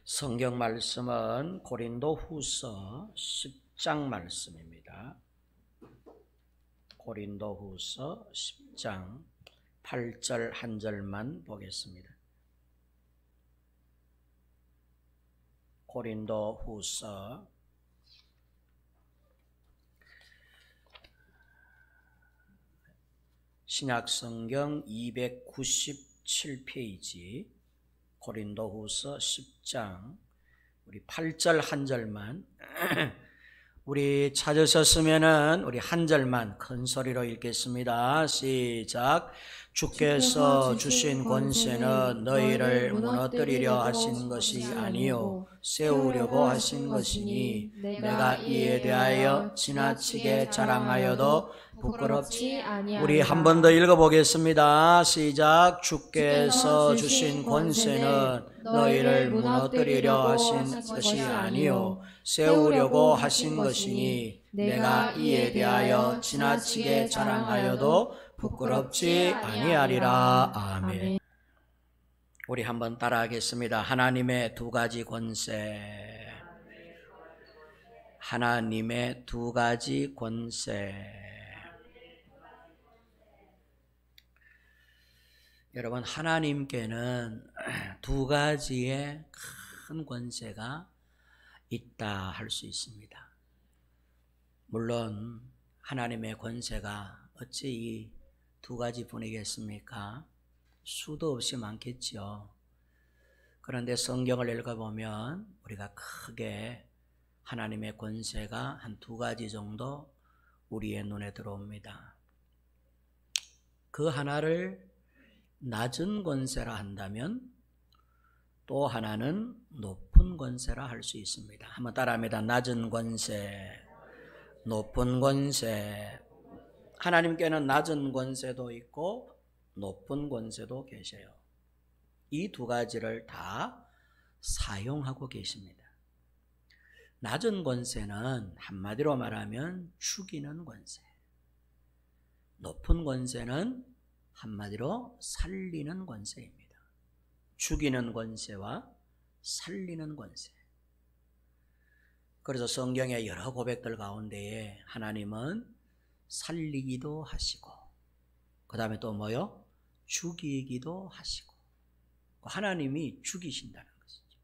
성경 말씀은 고린도후서 10장 말씀입니다. 고린도후서 10장 8절 한 절만 보겠습니다. 고린도후서 신약성경 297페이지 고린도후서 10장 우리 8절 한 절만 우리 찾으셨으면은 우리 한 절만 큰 소리로 읽겠습니다. 시작. 주께서 주신 권세는 너희를 무너뜨리려 하신 것이 아니요 세우려고 하신 것이니 내가 이에 대하여 지나치게 자랑하여도 부끄럽지 아니하리라. 우리 한 번 더 읽어보겠습니다. 시작. 주께서 주신 권세는 너희를 무너뜨리려 하신 것이 아니요 세우려고 하신 것이니 내가 이에 대하여 지나치게 자랑하여도 부끄럽지 아니하리라. 아멘. 우리 한번 따라하겠습니다. 하나님의 두 가지 권세. 하나님의 두 가지 권세. 여러분, 하나님께는 두 가지의 큰 권세가 있다 할 수 있습니다. 물론 하나님의 권세가 어찌 이 두 가지 뿐이겠습니까? 수도 없이 많겠죠. 그런데 성경을 읽어보면 우리가 크게 하나님의 권세가 한 두 가지 정도 우리의 눈에 들어옵니다. 그 하나를 낮은 권세라 한다면 또 하나는 높은 권세라 할 수 있습니다. 한번 따라합니다. 낮은 권세, 높은 권세. 하나님께는 낮은 권세도 있고 높은 권세도 계셔요. 이 두 가지를 다 사용하고 계십니다. 낮은 권세는 한마디로 말하면 죽이는 권세. 높은 권세는 한마디로 살리는 권세입니다. 죽이는 권세와 살리는 권세. 그래서 성경의 여러 고백들 가운데에 하나님은 살리기도 하시고 그 다음에 또 뭐요? 죽이기도 하시고 하나님이 죽이신다는 것이죠.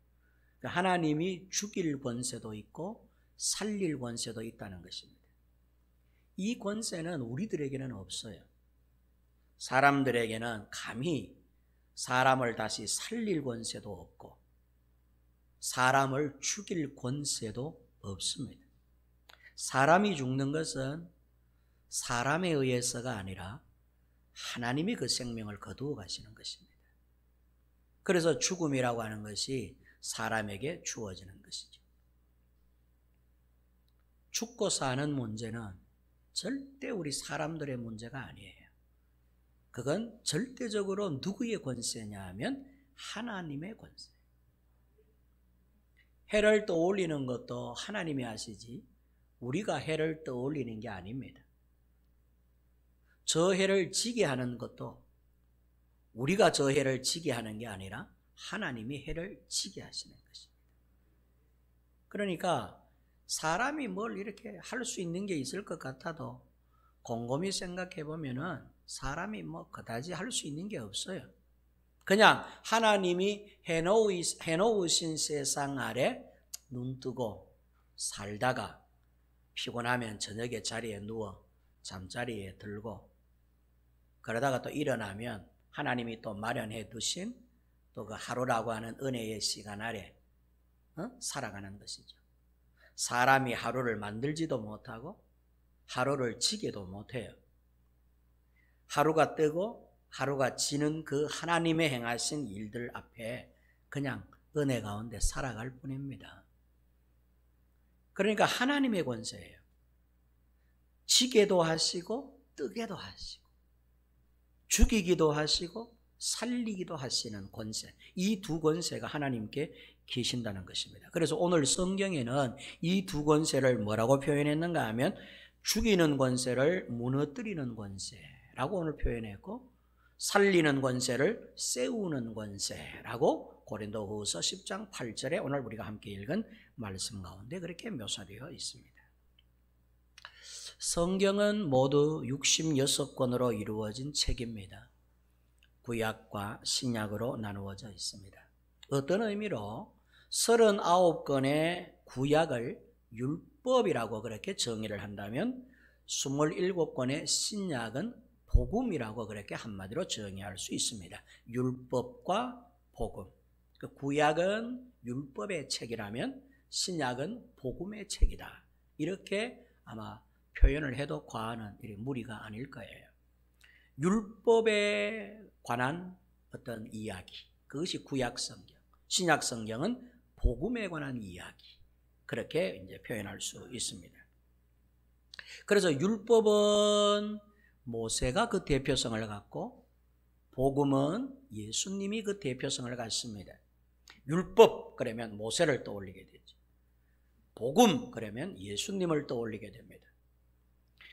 하나님이 죽일 권세도 있고 살릴 권세도 있다는 것입니다. 이 권세는 우리들에게는 없어요. 사람들에게는 감히 사람을 다시 살릴 권세도 없고 사람을 죽일 권세도 없습니다. 사람이 죽는 것은 사람에 의해서가 아니라 하나님이 그 생명을 거두어 가시는 것입니다. 그래서 죽음이라고 하는 것이 사람에게 주어지는 것이죠. 죽고 사는 문제는 절대 우리 사람들의 문제가 아니에요. 그건 절대적으로 누구의 권세냐 하면 하나님의 권세. 해를 떠올리는 것도 하나님이 하시지 우리가 해를 떠올리는 게 아닙니다. 저 해를 지게 하는 것도 우리가 저 해를 지게 하는 게 아니라 하나님이 해를 지게 하시는 것입니다. 그러니까 사람이 뭘 이렇게 할 수 있는 게 있을 것 같아도 곰곰이 생각해 보면은 사람이 뭐 그다지 할 수 있는 게 없어요. 그냥 하나님이 해놓으신 세상 아래 눈 뜨고 살다가 피곤하면 저녁에 자리에 누워 잠자리에 들고 그러다가 또 일어나면 하나님이 또 마련해 두신 또 그 하루라고 하는 은혜의 시간 아래 살아가는 것이죠. 사람이 하루를 만들지도 못하고 하루를 지게도 못해요. 하루가 뜨고 하루가 지는 그 하나님의 행하신 일들 앞에 그냥 은혜 가운데 살아갈 뿐입니다. 그러니까 하나님의 권세예요. 지게도 하시고 뜨게도 하시고 죽이기도 하시고 살리기도 하시는 권세. 이 두 권세가 하나님께 계신다는 것입니다. 그래서 오늘 성경에는 이 두 권세를 뭐라고 표현했는가 하면 죽이는 권세를 무너뜨리는 권세라고 오늘 표현했고 살리는 권세를 세우는 권세라고 고린도후서 10장 8절에 오늘 우리가 함께 읽은 말씀 가운데 그렇게 묘사되어 있습니다. 성경은 모두 66권으로 이루어진 책입니다. 구약과 신약으로 나누어져 있습니다. 어떤 의미로 39권의 구약을 율법이라고 그렇게 정의를 한다면 27권의 신약은 복음이라고 그렇게 한마디로 정의할 수 있습니다. 율법과 복음. 구약은 율법의 책이라면 신약은 복음의 책이다. 이렇게 아마 표현을 해도 과언은 무리가 아닐 거예요. 율법에 관한 어떤 이야기, 그것이 구약 성경. 신약 성경은 복음에 관한 이야기. 그렇게 이제 표현할 수 있습니다. 그래서 율법은 모세가 그 대표성을 갖고 복음은 예수님이 그 대표성을 갖습니다. 율법 그러면 모세를 떠올리게 되죠. 복음 그러면 예수님을 떠올리게 됩니다.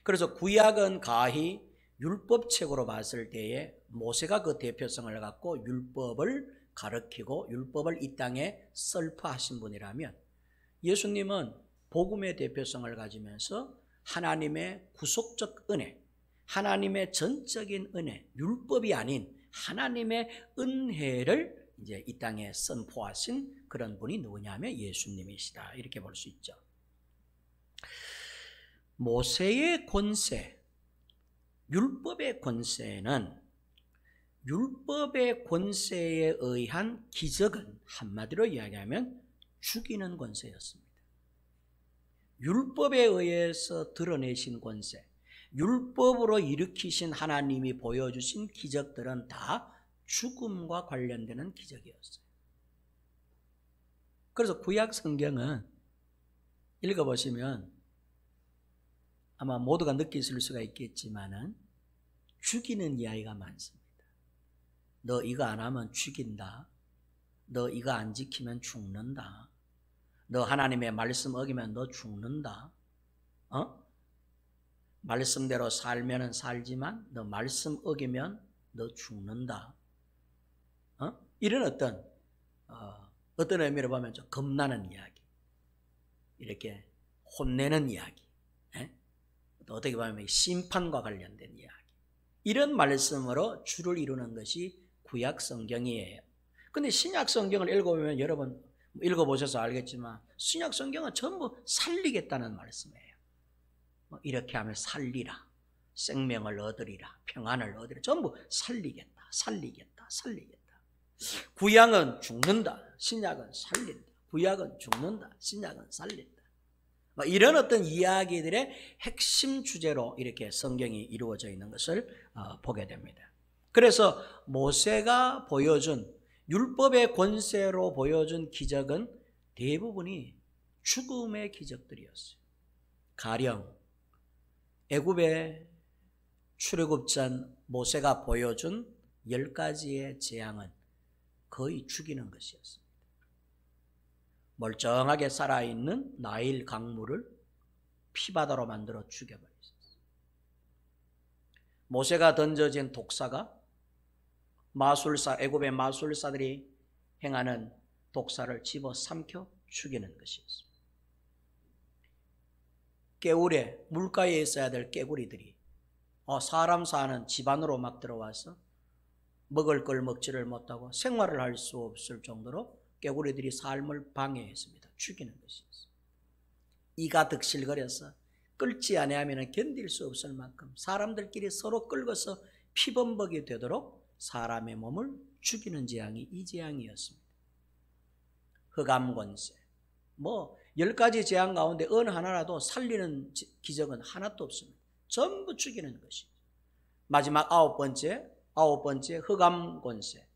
그래서 구약은 가히 율법책으로 봤을 때에 모세가 그 대표성을 갖고 율법을 가르치고 율법을 이 땅에 설파하신 분이라면 예수님은 복음의 대표성을 가지면서 하나님의 구속적 은혜, 하나님의 전적인 은혜, 율법이 아닌 하나님의 은혜를 이제 이 땅에 선포하신 그런 분이 누구냐면 예수님이시다. 이렇게 볼 수 있죠. 모세의 권세, 율법의 권세는 율법의 권세에 의한 기적은 한마디로 이야기하면 죽이는 권세였습니다. 율법에 의해서 드러내신 권세, 율법으로 일으키신 하나님이 보여주신 기적들은 다 죽음과 관련되는 기적이었어요. 그래서 구약 성경은 읽어보시면 아마 모두가 느끼실 수가 있겠지만은 죽이는 이야기가 많습니다. 너 이거 안 하면 죽인다. 너 이거 안 지키면 죽는다. 너 하나님의 말씀 어기면 너 죽는다. 말씀대로 살면은 살지만 너 말씀 어기면 너 죽는다. 이런 어떤 의미로 보면 좀 겁나는 이야기, 이렇게 혼내는 이야기, 또 어떻게 보면 심판과 관련된 이야기, 이런 말씀으로 주를 이루는 것이 구약 성경이에요. 근데 신약 성경을 읽어보면 여러분 읽어보셔서 알겠지만 신약 성경은 전부 살리겠다는 말씀이에요. 이렇게 하면 살리라, 생명을 얻으리라, 평안을 얻으리라, 전부 살리겠다, 살리겠다, 살리겠다. 구약은 죽는다, 신약은 살린다. 구약은 죽는다, 신약은 살린다. 이런 어떤 이야기들의 핵심 주제로 이렇게 성경이 이루어져 있는 것을 보게 됩니다. 그래서 모세가 보여준 율법의 권세로 보여준 기적은 대부분이 죽음의 기적들이었어요. 가령 애굽의 출애굽 전 모세가 보여준 10가지의 재앙은 거의 죽이는 것이었습니다. 멀쩡하게 살아있는 나일 강물을 피바다로 만들어 죽여버렸어요. 모세가 던져진 독사가 애굽의 마술사들이 행하는 독사를 집어삼켜 죽이는 것이었습니다. 개울에 물가에 있어야 될 개구리들이 사람 사는 집 안으로 막 들어와서 먹을 걸 먹지를 못하고 생활을 할 수 없을 정도로 개구리들이 삶을 방해했습니다. 죽이는 것이었어요. 이가 득실거려서 끌지 아니하면 견딜 수 없을 만큼 사람들끼리 서로 끌고서 피범벅이 되도록 사람의 몸을 죽이는 재앙이 이 재앙이었습니다. 흑암권세, 10가지 재앙 가운데 어느 하나라도 살리는 기적은 하나도 없습니다. 전부 죽이는 것이죠. 마지막 아홉 번째 흑암권세,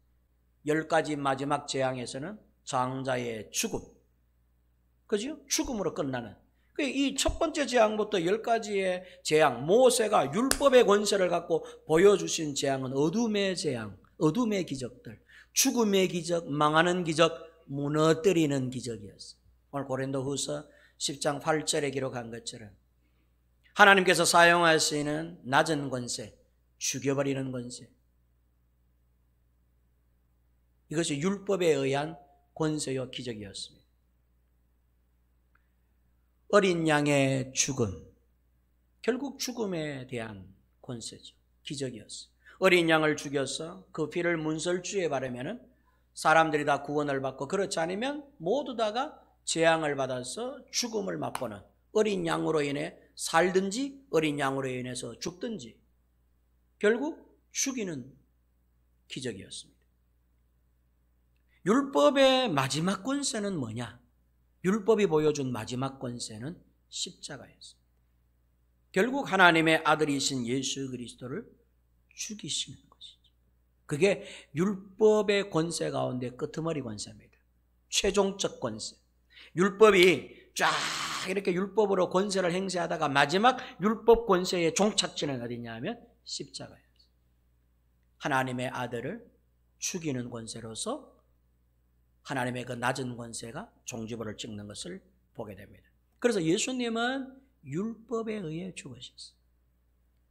10가지 마지막 재앙에서는 장자의 죽음, 그죠? 죽음으로 끝나는. 이 첫 번째 재앙부터 10가지의 재앙, 모세가 율법의 권세를 갖고 보여주신 재앙은 어둠의 재앙, 어둠의 기적들, 죽음의 기적, 망하는 기적, 무너뜨리는 기적이었어요. 오늘 고린도후서 10장 8절에 기록한 것처럼 하나님께서 사용하시는 낮은 권세, 죽여버리는 권세, 이것이 율법에 의한 권세요 기적이었습니다. 어린 양의 죽음, 결국 죽음에 대한 권세죠. 기적이었어요. 어린 양을 죽여서 그 피를 문설주에 바르면 사람들이 다 구원을 받고, 그렇지 않으면 모두 다가 재앙을 받아서 죽음을 맛보는, 어린 양으로 인해 살든지 어린 양으로 인해서 죽든지 결국 죽이는 기적이었습니다. 율법의 마지막 권세는 뭐냐? 율법이 보여준 마지막 권세는 십자가였습니다. 결국 하나님의 아들이신 예수 그리스도를 죽이시는 것이죠. 그게 율법의 권세 가운데 끄트머리 권세입니다. 최종적 권세. 율법이 쫙 이렇게 율법으로 권세를 행사하다가 마지막 율법 권세의 종착지는 어디냐면 십자가예요. 하나님의 아들을 죽이는 권세로서 하나님의 그 낮은 권세가 종지부를 찍는 것을 보게 됩니다. 그래서 예수님은 율법에 의해 죽으셨어요.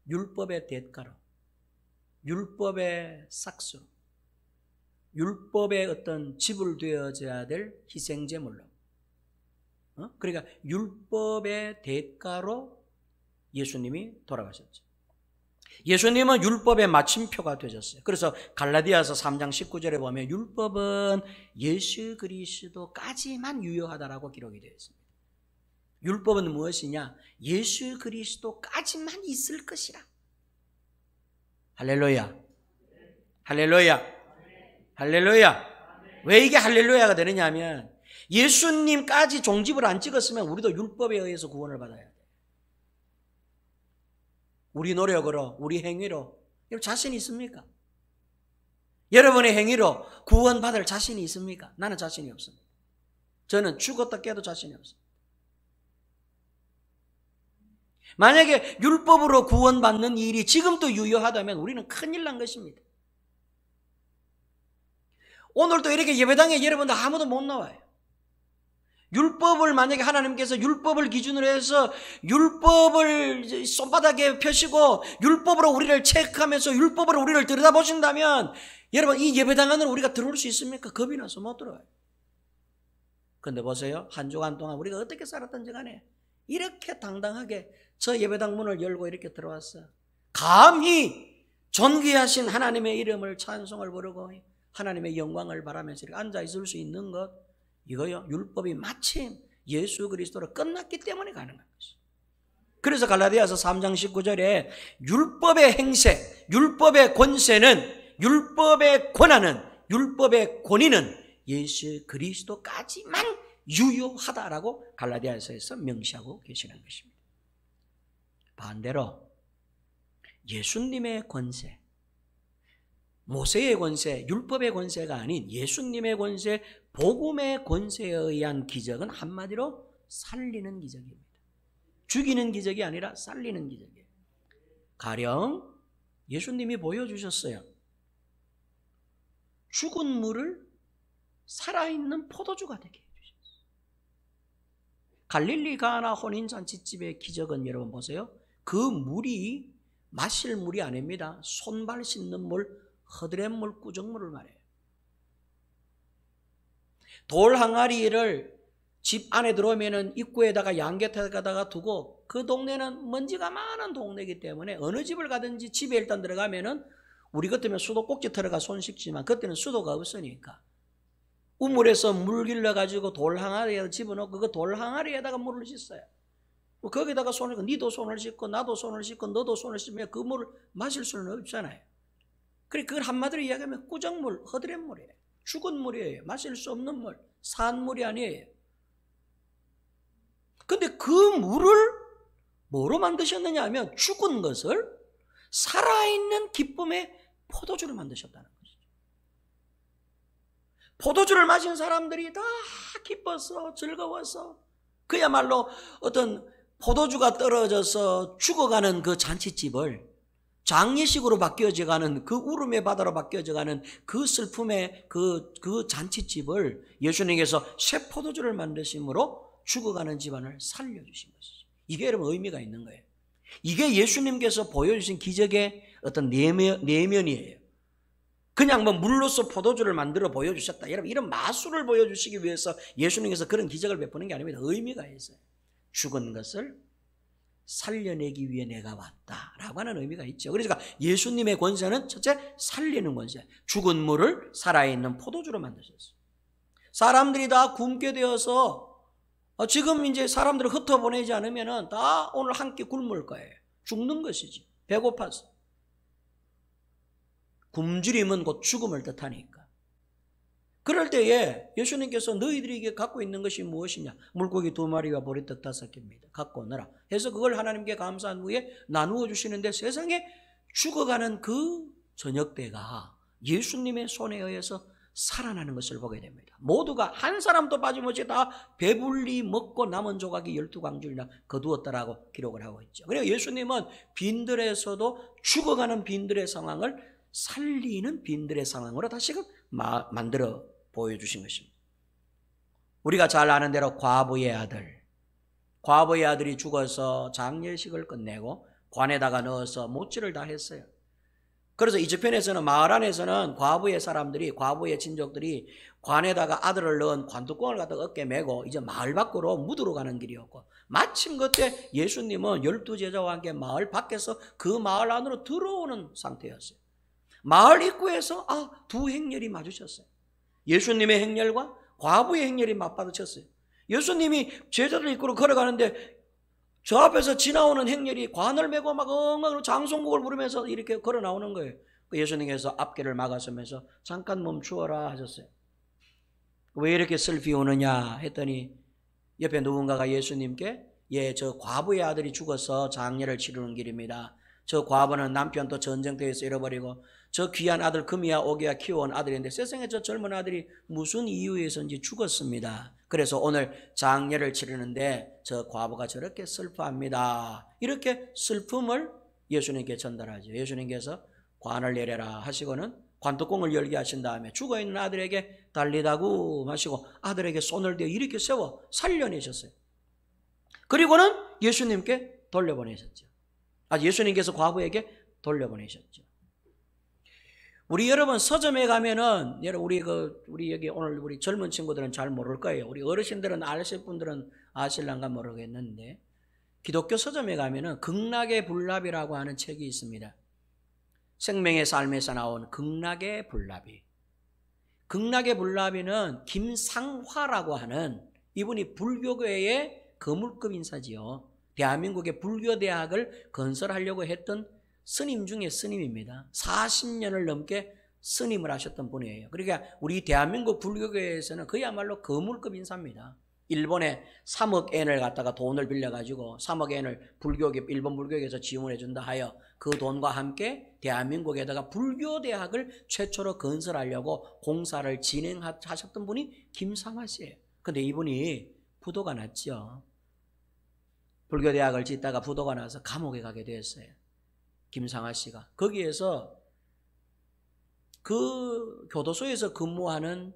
율법의 대가로, 율법의 삭수로, 율법의 어떤 지불되어져야 될 희생제물로, 그러니까 율법의 대가로 예수님이 돌아가셨죠. 예수님은 율법의 마침표가 되셨어요. 그래서 갈라디아서 3장 19절에 보면 율법은 예수 그리스도까지만 유효하다라고 기록이 되어 있습니다. 율법은 무엇이냐? 예수 그리스도까지만 있을 것이라. 할렐루야. 할렐루야. 할렐루야. 왜 이게 할렐루야가 되느냐 하면 예수님까지 종집을 안 찍었으면 우리도 율법에 의해서 구원을 받아야 돼. 우리 노력으로, 우리 행위로. 여러분 자신 있습니까? 여러분의 행위로 구원받을 자신이 있습니까? 나는 자신이 없습니다. 저는 죽었다 깨도 자신이 없습니다. 만약에 율법으로 구원받는 일이 지금도 유효하다면 우리는 큰일 난 것입니다. 오늘도 이렇게 예배당에 여러분들 아무도 못 나와요. 율법을 만약에 하나님께서 율법을 기준으로 해서 율법을 손바닥에 펴시고 율법으로 우리를 체크하면서 율법으로 우리를 들여다보신다면 여러분 이 예배당 안으로 우리가 들어올 수 있습니까? 겁이 나서 못 들어와요. 그런데 보세요. 한 주간 동안 우리가 어떻게 살았던지 간에 이렇게 당당하게 저 예배당 문을 열고 이렇게 들어왔어요. 감히 존귀하신 하나님의 이름을 찬송을 부르고 하나님의 영광을 바라면서 이렇게 앉아 있을 수 있는 것, 이거요 율법이 마침 예수 그리스도로 끝났기 때문에 가능한 것이죠. 그래서 갈라디아서 3장 19절에 율법의 행세, 율법의 권세는, 율법의 권한은, 율법의 권위는 예수 그리스도까지만 유효하다라고 갈라디아서에서 명시하고 계시는 것입니다. 반대로 예수님의 권세, 모세의 권세, 율법의 권세가 아닌 예수님의 권세, 복음의 권세에 의한 기적은 한마디로 살리는 기적입니다. 죽이는 기적이 아니라 살리는 기적이에요. 가령 예수님이 보여주셨어요. 죽은 물을 살아있는 포도주가 되게 해주셨어요. 갈릴리 가나 혼인잔치집의 기적은 여러분 보세요. 그 물이 마실 물이 아닙니다. 손발 씻는 물, 허드렛물, 꾸정물을 말해요. 돌 항아리를 집 안에 들어오면 입구에다가 양곁에다가 두고, 그 동네는 먼지가 많은 동네이기 때문에 어느 집을 가든지 집에 일단 들어가면은 우리 같으면 수도꼭지 들어가 손 씻지만 그때는 수도가 없으니까 우물에서 물 길러가지고 돌 항아리에 집어넣고 그 돌 항아리에다가 물을 씻어요. 거기다가 손을 씻고 니도 손을 씻고 나도 손을 씻고 너도 손을 씻으면 그 물을 마실 수는 없잖아요. 그래 그걸 한마디로 이야기하면 꾸정물, 허드렛물이에요. 죽은 물이에요. 마실 수 없는 물, 산물이 아니에요. 근데 그 물을 뭐로 만드셨느냐 하면 죽은 것을 살아있는 기쁨의 포도주를 만드셨다는 것이죠. 포도주를 마신 사람들이 다 기뻐서 즐거워서 그야말로 어떤 포도주가 떨어져서 죽어가는 그 잔치집을 장례식으로 바뀌어져가는, 그 울음의 바다로 바뀌어져가는 그 슬픔의 그 잔치집을 예수님께서 새 포도주를 만드심으로 죽어가는 집안을 살려주신 것이죠. 이게 여러분 의미가 있는 거예요. 이게 예수님께서 보여주신 기적의 어떤 내면이에요. 그냥 뭐 물로서 포도주를 만들어 보여주셨다. 여러분 이런 마술을 보여주시기 위해서 예수님께서 그런 기적을 베푸는 게 아닙니다. 의미가 있어요. 죽은 것을 살려내기 위해 내가 왔다라고 하는 의미가 있죠. 그러니까 예수님의 권세는 첫째 살리는 권세, 죽은 물을 살아있는 포도주로 만드셨어요. 사람들이 다 굶게 되어서 지금 이제 사람들을 흩어보내지 않으면 다 오늘 한 끼 굶을 거예요. 죽는 것이지. 배고파서. 굶주림은 곧 죽음을 뜻하니까. 그럴 때에 예수님께서 너희들에게 갖고 있는 것이 무엇이냐? 물고기 2마리와 보리떡 5개입니다. 갖고 오너라. 해서 그걸 하나님께 감사한 후에 나누어 주시는데 세상에 죽어가는 그 저녁 때가 예수님의 손에 의해서 살아나는 것을 보게 됩니다. 모두가 한 사람도 빠짐없이 다 배불리 먹고 남은 조각이 12광줄이나 거두었다라고 기록을 하고 있죠. 그리고 예수님은 빈들에서도 죽어가는 빈들의 상황을 살리는 빈들의 상황으로 다시금 만들어 보여주신 것입니다. 우리가 잘 아는 대로 과부의 아들이 죽어서 장례식을 끝내고 관에다가 넣어서 못질을 다 했어요. 그래서 이집편에서는 마을 안에서는 과부의 친족들이 관에다가 아들을 넣은 관뚜껑을 갖다가 어깨에 메고 이제 마을 밖으로 묻으러 가는 길이었고, 마침 그때 예수님은 12제자와 함께 마을 밖에서 그 마을 안으로 들어오는 상태였어요. 마을 입구에서 두 행렬이 마주쳤어요. 예수님의 행렬과 과부의 행렬이 맞받아쳤어요. 예수님이 제자들 입구로 걸어가는데 저 앞에서 지나오는 행렬이 관을 메고 막 엉엉 장송곡을 부르면서 이렇게 걸어 나오는 거예요. 예수님께서 앞길을 막아서면서 잠깐 멈추어라 하셨어요. 왜 이렇게 슬피 우느냐 했더니 옆에 누군가가 예수님께 저 과부의 아들이 죽어서 장례를 치르는 길입니다. 저 과부는 남편도 전쟁터에서 잃어버리고 저 귀한 아들 금이야 오기야 키워온 아들인데 세상에 저 젊은 아들이 무슨 이유에서인지 죽었습니다. 그래서 오늘 장례를 치르는데 저 과부가 저렇게 슬퍼합니다. 이렇게 슬픔을 예수님께 전달하죠. 예수님께서 관을 내려라 하시고는 관뚜껑을 열게 하신 다음에 죽어있는 아들에게 달리다구 마시고 아들에게 손을 대어 이렇게 세워 살려내셨어요. 그리고는 예수님께 돌려보내셨죠. 예수님께서 과부에게 돌려보내셨죠. 우리 여러분 서점에 가면은 우리 여기 오늘 우리 젊은 친구들은 잘 모를 거예요. 우리 어르신들은 아실 분들은 아실란가 모르겠는데 기독교 서점에 가면은 극락의 불나비라고 하는 책이 있습니다. 생명의 삶에서 나온 극락의 불나비. 극락의 불나비는 김상화라고 하는 이분이 불교계의 거물급 인사지요. 대한민국의 불교대학을 건설하려고 했던 스님 중에 스님입니다. 40년을 넘게 스님을 하셨던 분이에요. 그러니까 우리 대한민국 불교계에서는 그야말로 거물급 인사입니다. 일본에 3억 엔을 갖다가 돈을 빌려가지고 3억 엔을 일본 불교계에서 지원해 준다 하여 그 돈과 함께 대한민국에다가 불교대학을 최초로 건설하려고 공사를 진행하셨던 분이 김상화 씨예요. 근데 이분이 부도가 났죠. 불교대학을 짓다가 부도가 나서 감옥에 가게 되었어요. 김상화 씨가. 거기에서 그 교도소에서 근무하는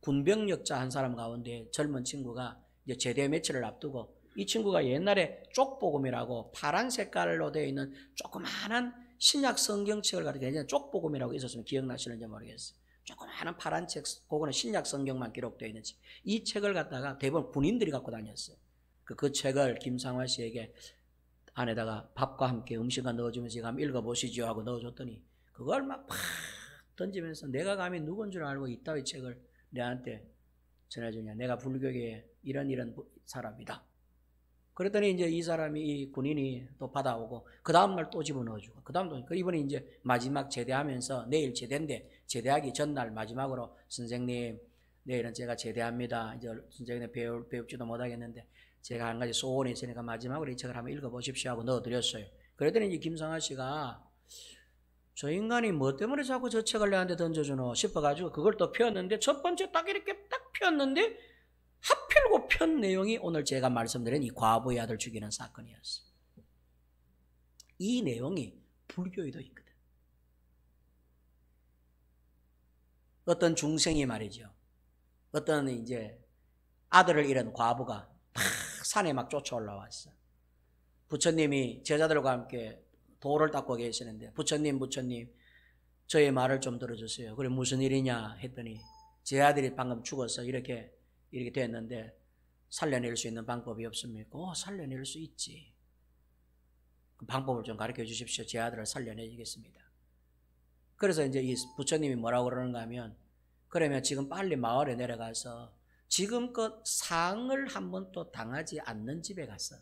군병력자 한 사람 가운데 젊은 친구가 이제 제대 매치를 앞두고 이 친구가 옛날에 쪽복음이라고 파란 색깔로 되어 있는 조그마한 신약 성경책을 가지고 예전에 쪽복음이라고 있었으면 기억나시는지 모르겠어요. 조그마한 파란 책, 그거는 신약 성경만 기록되어 있는 책. 이 책을 갖다가 대부분 군인들이 갖고 다녔어요. 그 책을 김상화 씨에게 안에다가 밥과 함께 음식을 넣어주면서 제가 한번 읽어보시죠 하고 넣어줬더니 그걸 막 던지면서 내가 감히 누군 줄 알고 이따위 책을 내한테 전해주냐. 내가 불교계에 이런 사람이다. 그랬더니 이제 이 사람이 이 군인이 또 받아오고 그 다음날 또 집어넣어주고 그 다음도 이번에 이제 마지막 제대하면서 내일 제대인데 제대하기 전날 마지막으로 선생님 내일은 제가 제대합니다. 이제 선생님 배울지도 못하겠는데 제가 한 가지 소원이 있으니까 마지막으로 이 책을 한번 읽어보십시오 하고 넣어드렸어요. 그랬더니 이제 김상화 씨가 저 인간이 뭐 때문에 자꾸 저 책을 내한테 던져주노 싶어가지고 그걸 또 폈는데 첫 번째 딱 이렇게 딱 폈는데 하필고 편 내용이 오늘 제가 말씀드린 이 과부의 아들 죽이는 사건이었어요. 이 내용이 불교에도 있거든. 어떤 중생이 말이죠. 어떤 이제 아들을 잃은 과부가 막 산에 막 쫓아 올라왔어. 부처님이 제자들과 함께 돌을 닦고 계시는데 부처님 저의 말을 좀 들어주세요. 그래 무슨 일이냐 했더니 제 아들이 방금 죽어서 이렇게 됐는데 살려낼 수 있는 방법이 없습니까? 살려낼 수 있지. 그 방법을 좀 가르쳐 주십시오. 제 아들을 살려내겠습니다. 그래서 이제 이 부처님이 뭐라고 그러는가 하면, 그러면 지금 빨리 마을에 내려가서 지금껏 상을 한 번도 당하지 않는 집에 가서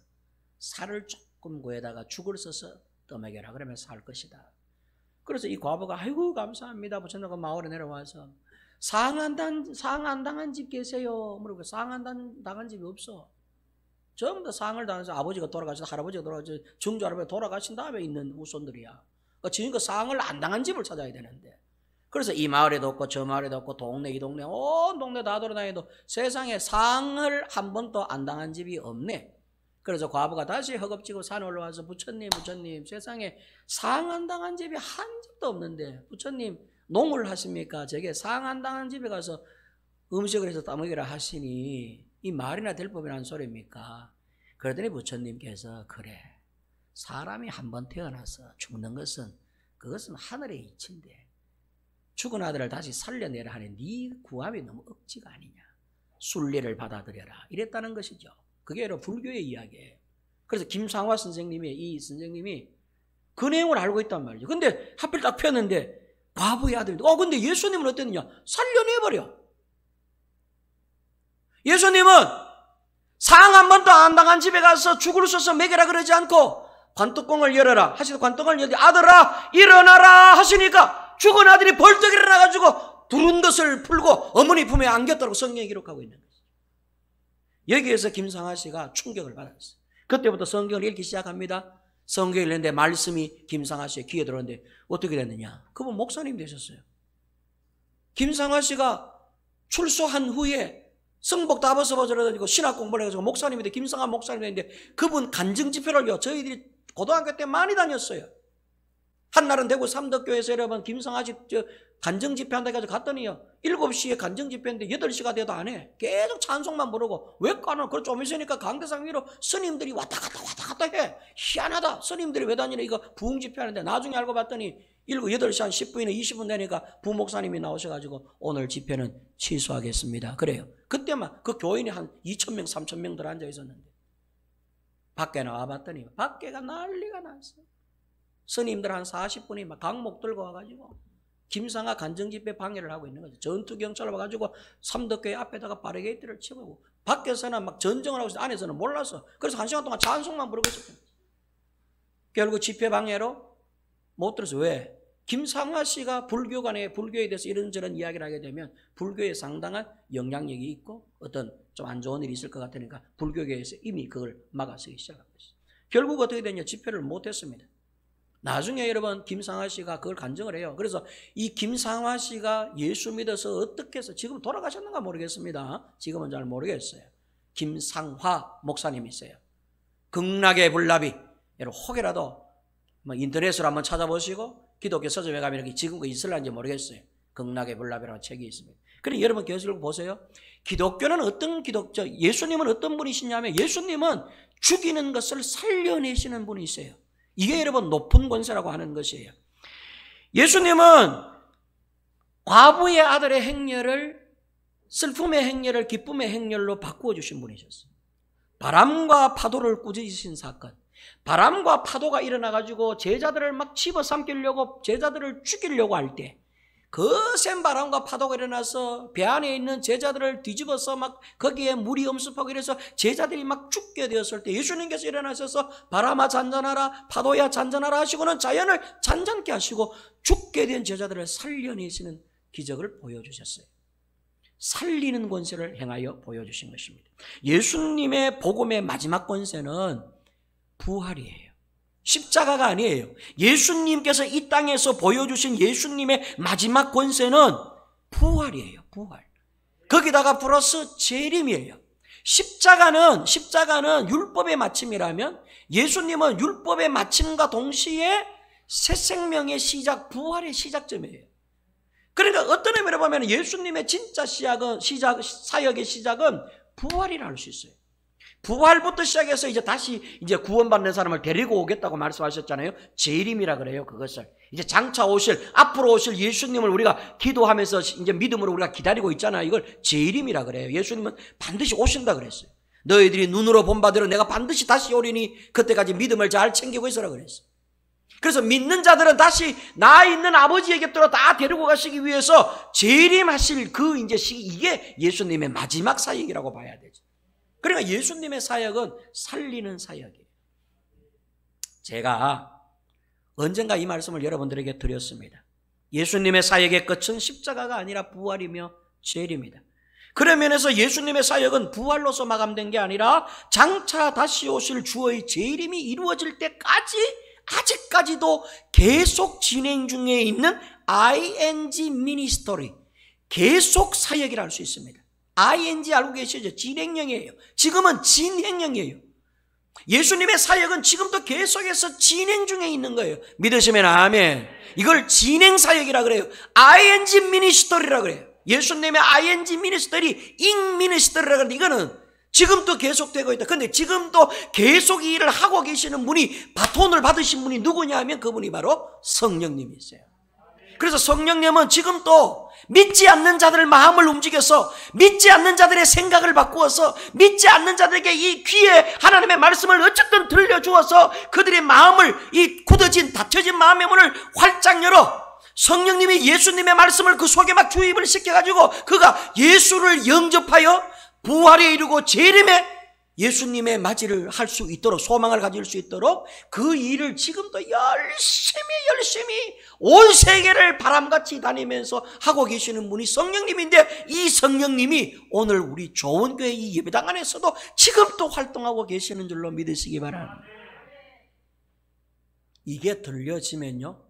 살을 조금 구해다가 죽을 써서 떠먹여라. 그러면 살 것이다. 그래서 이 과부가 아이고 감사합니다. 부처님과 마을에 내려와서 상 안 당한 집 계세요? 물어보고 상 안 당한 집이 없어. 전부 다 상을 당해서 아버지가 돌아가셔서 할아버지가 돌아가셔서 증조 할아버지가 돌아가신 다음에 있는 후손들이야. 그러니까 지금껏 상을 안 당한 집을 찾아야 되는데, 그래서 이 마을에도 없고 저 마을에도 없고 동네 이 동네 온 동네 다 돌아다녀도 세상에 상을 한 번도 안 당한 집이 없네. 그래서 과부가 다시 허겁지겁 산에 올라와서 부처님 세상에 상 안 당한 집이 한 집도 없는데 부처님 농을 하십니까? 저게 상 안 당한 집에 가서 음식을 해서 따먹이라 하시니 이 말이나 될 법이라는 소리입니까? 그러더니 부처님께서 그래, 사람이 한 번 태어나서 죽는 것은 그것은 하늘의 이치인데 죽은 아들을 다시 살려내라 하는 네 구함이 너무 억지가 아니냐. 순리를 받아들여라. 이랬다는 것이죠. 그게 바로 불교의 이야기예요. 그래서 김상화 선생님이 그 내용을 알고 있단 말이죠. 근데 하필 딱 폈는데 과부의 아들인데 근데 예수님은 어땠느냐? 살려내버려. 예수님은 상 한 번도 안 당한 집에 가서 죽을 써서 먹여라 그러지 않고 관뚜껑을 열어라 하시고 관뚜껑을 열더니 아들아 일어나라 하시니까 죽은 아들이 벌떡 일어나가지고 두른 것을 풀고 어머니 품에 안겼다고 성경에 기록하고 있는 거죠. 여기에서 김상하 씨가 충격을 받았어요. 그때부터 성경을 읽기 시작합니다. 성경을 읽는데 말씀이 김상하 씨의 귀에 들어오는데 어떻게 됐느냐? 그분 목사님 되셨어요. 김상하 씨가 출소한 후에 성복 다 벗어버려가지고 신학 공부를 해가지고 목사님이 돼. 김상하 목사님이 됐는데 그분 간증 집회를요 저희들이 고등학교 때 많이 다녔어요. 한날은 대구 삼덕교에서 여러분 김상하 씨 간증 집회한다 해가지고 갔더니요 7시에 간증 집회인데 8시가 돼도 안 해. 계속 찬송만 부르고 왜 까나? 그걸 좀 있으니까 강대상 위로 스님들이 왔다 갔다 해. 희한하다. 스님들이 왜 다니나 이거 부흥 집회하는데 나중에 알고 봤더니 8시 한 10분이나 20분 되니까 부목사님이 나오셔가지고 오늘 집회는 취소하겠습니다. 그래요. 그때만 그 교인이 한 2,000명 3,000명들 앉아 있었는데 밖에 나와봤더니 밖에가 난리가 났어. 스님들 한 40분이 막 강목 들고 와가지고 김상하 간증집회 방해를 하고 있는 거죠. 전투경찰을 와가지고 삼덕교회 앞에다가 바리게이트를 치고 밖에서는 막 전쟁을 하고 있어. 안에서는 몰랐어. 그래서 1시간 동안 찬송만 부르고 있었어요. 결국 집회 방해로 못 들었어요. 왜? 김상하 씨가 불교관에 불교에 대해서 이런저런 이야기를 하게 되면 불교에 상당한 영향력이 있고 어떤 좀 안 좋은 일이 있을 것 같으니까 불교계에서 이미 그걸 막아서기 시작한 것이죠. 결국 어떻게 됐냐? 집회를 못했습니다. 나중에 여러분 김상하 씨가 그걸 간증을 해요. 그래서 이 김상하 씨가 예수 믿어서 어떻게 해서 지금 돌아가셨는가 모르겠습니다. 지금은 잘 모르겠어요. 김상화 목사님이 있어요. 극락의 불나비. 여러분 혹이라도 인터넷으로 한번 찾아보시고 기독교 서점에 가면 이렇게 지금 그 있을런지 모르겠어요. 극락의 불나비라는 책이 있습니다. 그럼 여러분 계속 보세요. 기독교는 어떤 예수님은 어떤 분이시냐면 예수님은 죽이는 것을 살려내시는 분이세요. 이게 여러분 높은 권세라고 하는 것이에요. 예수님은 과부의 아들의 행렬을 슬픔의 행렬을 기쁨의 행렬로 바꾸어 주신 분이셨어요. 바람과 파도를 꾸짖으신 사건. 바람과 파도가 일어나가지고 제자들을 막 집어삼키려고 제자들을 죽이려고 할 때 그 센 바람과 파도가 일어나서 배 안에 있는 제자들을 뒤집어서 막 거기에 물이 엄습하고 이래서 제자들이 막 죽게 되었을 때 예수님께서 일어나셔서 바람아 잔잔하라 파도야 잔잔하라 하시고는 자연을 잔잔케 하시고 죽게 된 제자들을 살려내시는 기적을 보여주셨어요. 살리는 권세를 행하여 보여주신 것입니다. 예수님의 복음의 마지막 권세는 부활이에요. 십자가가 아니에요. 예수님께서 이 땅에서 보여주신 예수님의 마지막 권세는 부활이에요. 부활. 거기다가 플러스 재림이에요. 십자가는 율법의 마침이라면 예수님은 율법의 마침과 동시에 새 생명의 시작, 부활의 시작점이에요. 그러니까 어떤 의미로 보면 예수님의 진짜 사역의 시작은 부활이라 할 수 있어요. 부활부터 시작해서 이제 다시 이제 구원받는 사람을 데리고 오겠다고 말씀하셨잖아요. 재림이라 그래요. 그것을 이제 장차 오실, 앞으로 오실 예수님을 우리가 기도하면서 이제 믿음으로 우리가 기다리고 있잖아요. 이걸 재림이라 그래요. 예수님은 반드시 오신다 그랬어요. 너희들이 눈으로 본 바대로 내가 반드시 다시 오리니 그때까지 믿음을 잘 챙기고 있으라 그랬어요. 그래서 믿는 자들은 다시 나 있는 아버지의 곁으로 다 데리고 가시기 위해서 재림하실 그 이제 시기, 이게 예수님의 마지막 사역이라고 봐야 되죠. 그러니까 예수님의 사역은 살리는 사역이에요. 제가 언젠가 이 말씀을 여러분들에게 드렸습니다. 예수님의 사역의 끝은 십자가가 아니라 부활이며 재림이다. 그런 면에서 예수님의 사역은 부활로서 마감된 게 아니라 장차 다시 오실 주의 재림이 이루어질 때까지 아직까지도 계속 진행 중에 있는 ing ministry, 계속 사역이라 할 수 있습니다. ing 알고 계시죠? 진행형이에요. 지금은 진행형이에요. 예수님의 사역은 지금도 계속해서 진행 중에 있는 거예요. 믿으시면 아멘. 이걸 진행 사역이라 그래요. ing ministry라 그래요. 예수님의 ing ministry, ing ministry라 그러는데 이거는 지금도 계속되고 있다. 그런데 지금도 계속 이 일을 하고 계시는 분이, 바톤을 받으신 분이 누구냐 하면 그분이 바로 성령님이세요. 그래서 성령님은 지금도 믿지 않는 자들의 마음을 움직여서, 믿지 않는 자들의 생각을 바꾸어서, 믿지 않는 자들에게 이 귀에 하나님의 말씀을 어쨌든 들려주어서 그들의 마음을, 이 굳어진 닫혀진 마음의 문을 활짝 열어 성령님이 예수님의 말씀을 그 속에 막 주입을 시켜가지고 그가 예수를 영접하여 부활에 이르고 재림에 예수님의 맞이를 할 수 있도록, 소망을 가질 수 있도록 그 일을 지금도 열심히 온 세계를 바람같이 다니면서 하고 계시는 분이 성령님인데, 이 성령님이 오늘 우리 좋은교회 이 예배당 안에서도 지금도 활동하고 계시는 줄로 믿으시기 바랍니다. 이게 들려지면요,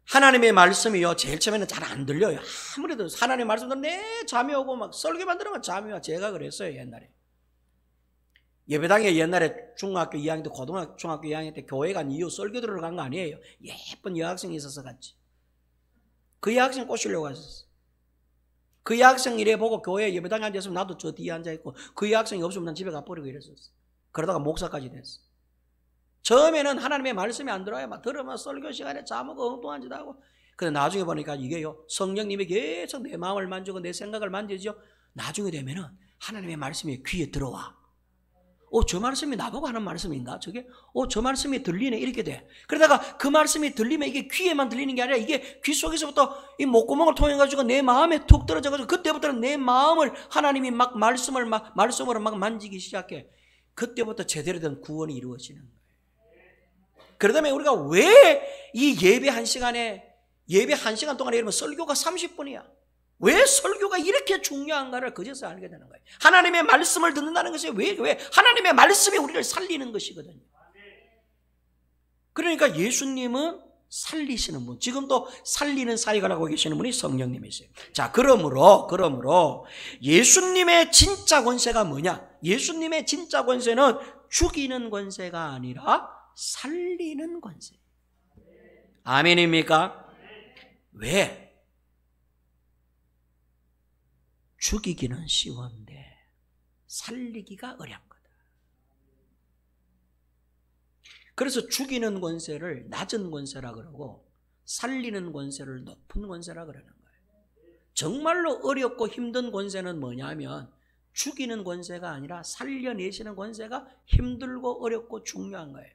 하나님의 말씀이요, 제일 처음에는 잘 안 들려요. 아무래도 하나님의 말씀도 내 잠이 오고 막 설교만 들으면 잠이 와. 제가 그랬어요, 옛날에. 예배당에 옛날에 중학교 2학년 때, 고등학교, 중학교 2학년 때 교회 간 이후 설교 들으러 간 거 아니에요. 예쁜 여학생이 있어서 갔지. 그 여학생 꼬시려고 했었어. 그 여학생 이래 보고 교회 예배당에 앉아있으면 나도 저 뒤에 앉아있고, 그 여학생이 없으면 난 집에 가버리고 이랬었어. 그러다가 목사까지 됐어. 처음에는 하나님의 말씀이 안 들어요. 막 들으면 설교 시간에 자먹고 엉뚱한 짓 하고. 근데 나중에 보니까 이게요, 성령님이 계속 내 마음을 만지고 내 생각을 만지죠. 나중에 되면은 하나님의 말씀이 귀에 들어와. 저 말씀이 나보고 하는 말씀인가? 저게? 저 말씀이 들리네. 이렇게 돼. 그러다가 그 말씀이 들리면 이게 귀에만 들리는 게 아니라 이게 귀 속에서부터 이 목구멍을 통해가지고 내 마음에 툭 떨어져가지고, 그때부터는 내 마음을 하나님이 막 말씀으로 막 만지기 시작해. 그때부터 제대로 된 구원이 이루어지는 거예요. 그러다면 우리가 왜 이 예배 1시간 동안에 여러분 설교가 30분이야. 왜 설교가 이렇게 중요한가를 그제서 알게 되는 거예요. 하나님의 말씀을 듣는다는 것이 왜 하나님의 말씀이 우리를 살리는 것이거든요. 그러니까 예수님은 살리시는 분, 지금도 살리는 사역을 하고 계시는 분이 성령님이세요. 자, 그러므로 예수님의 진짜 권세가 뭐냐? 예수님의 진짜 권세는 죽이는 권세가 아니라 살리는 권세. 아멘입니까? 왜? 죽이기는 쉬운데 살리기가 어려운 거다. 그래서 죽이는 권세를 낮은 권세라 그러고, 살리는 권세를 높은 권세라 그러는 거예요. 정말로 어렵고 힘든 권세는 뭐냐면, 죽이는 권세가 아니라 살려내시는 권세가 힘들고 어렵고 중요한 거예요.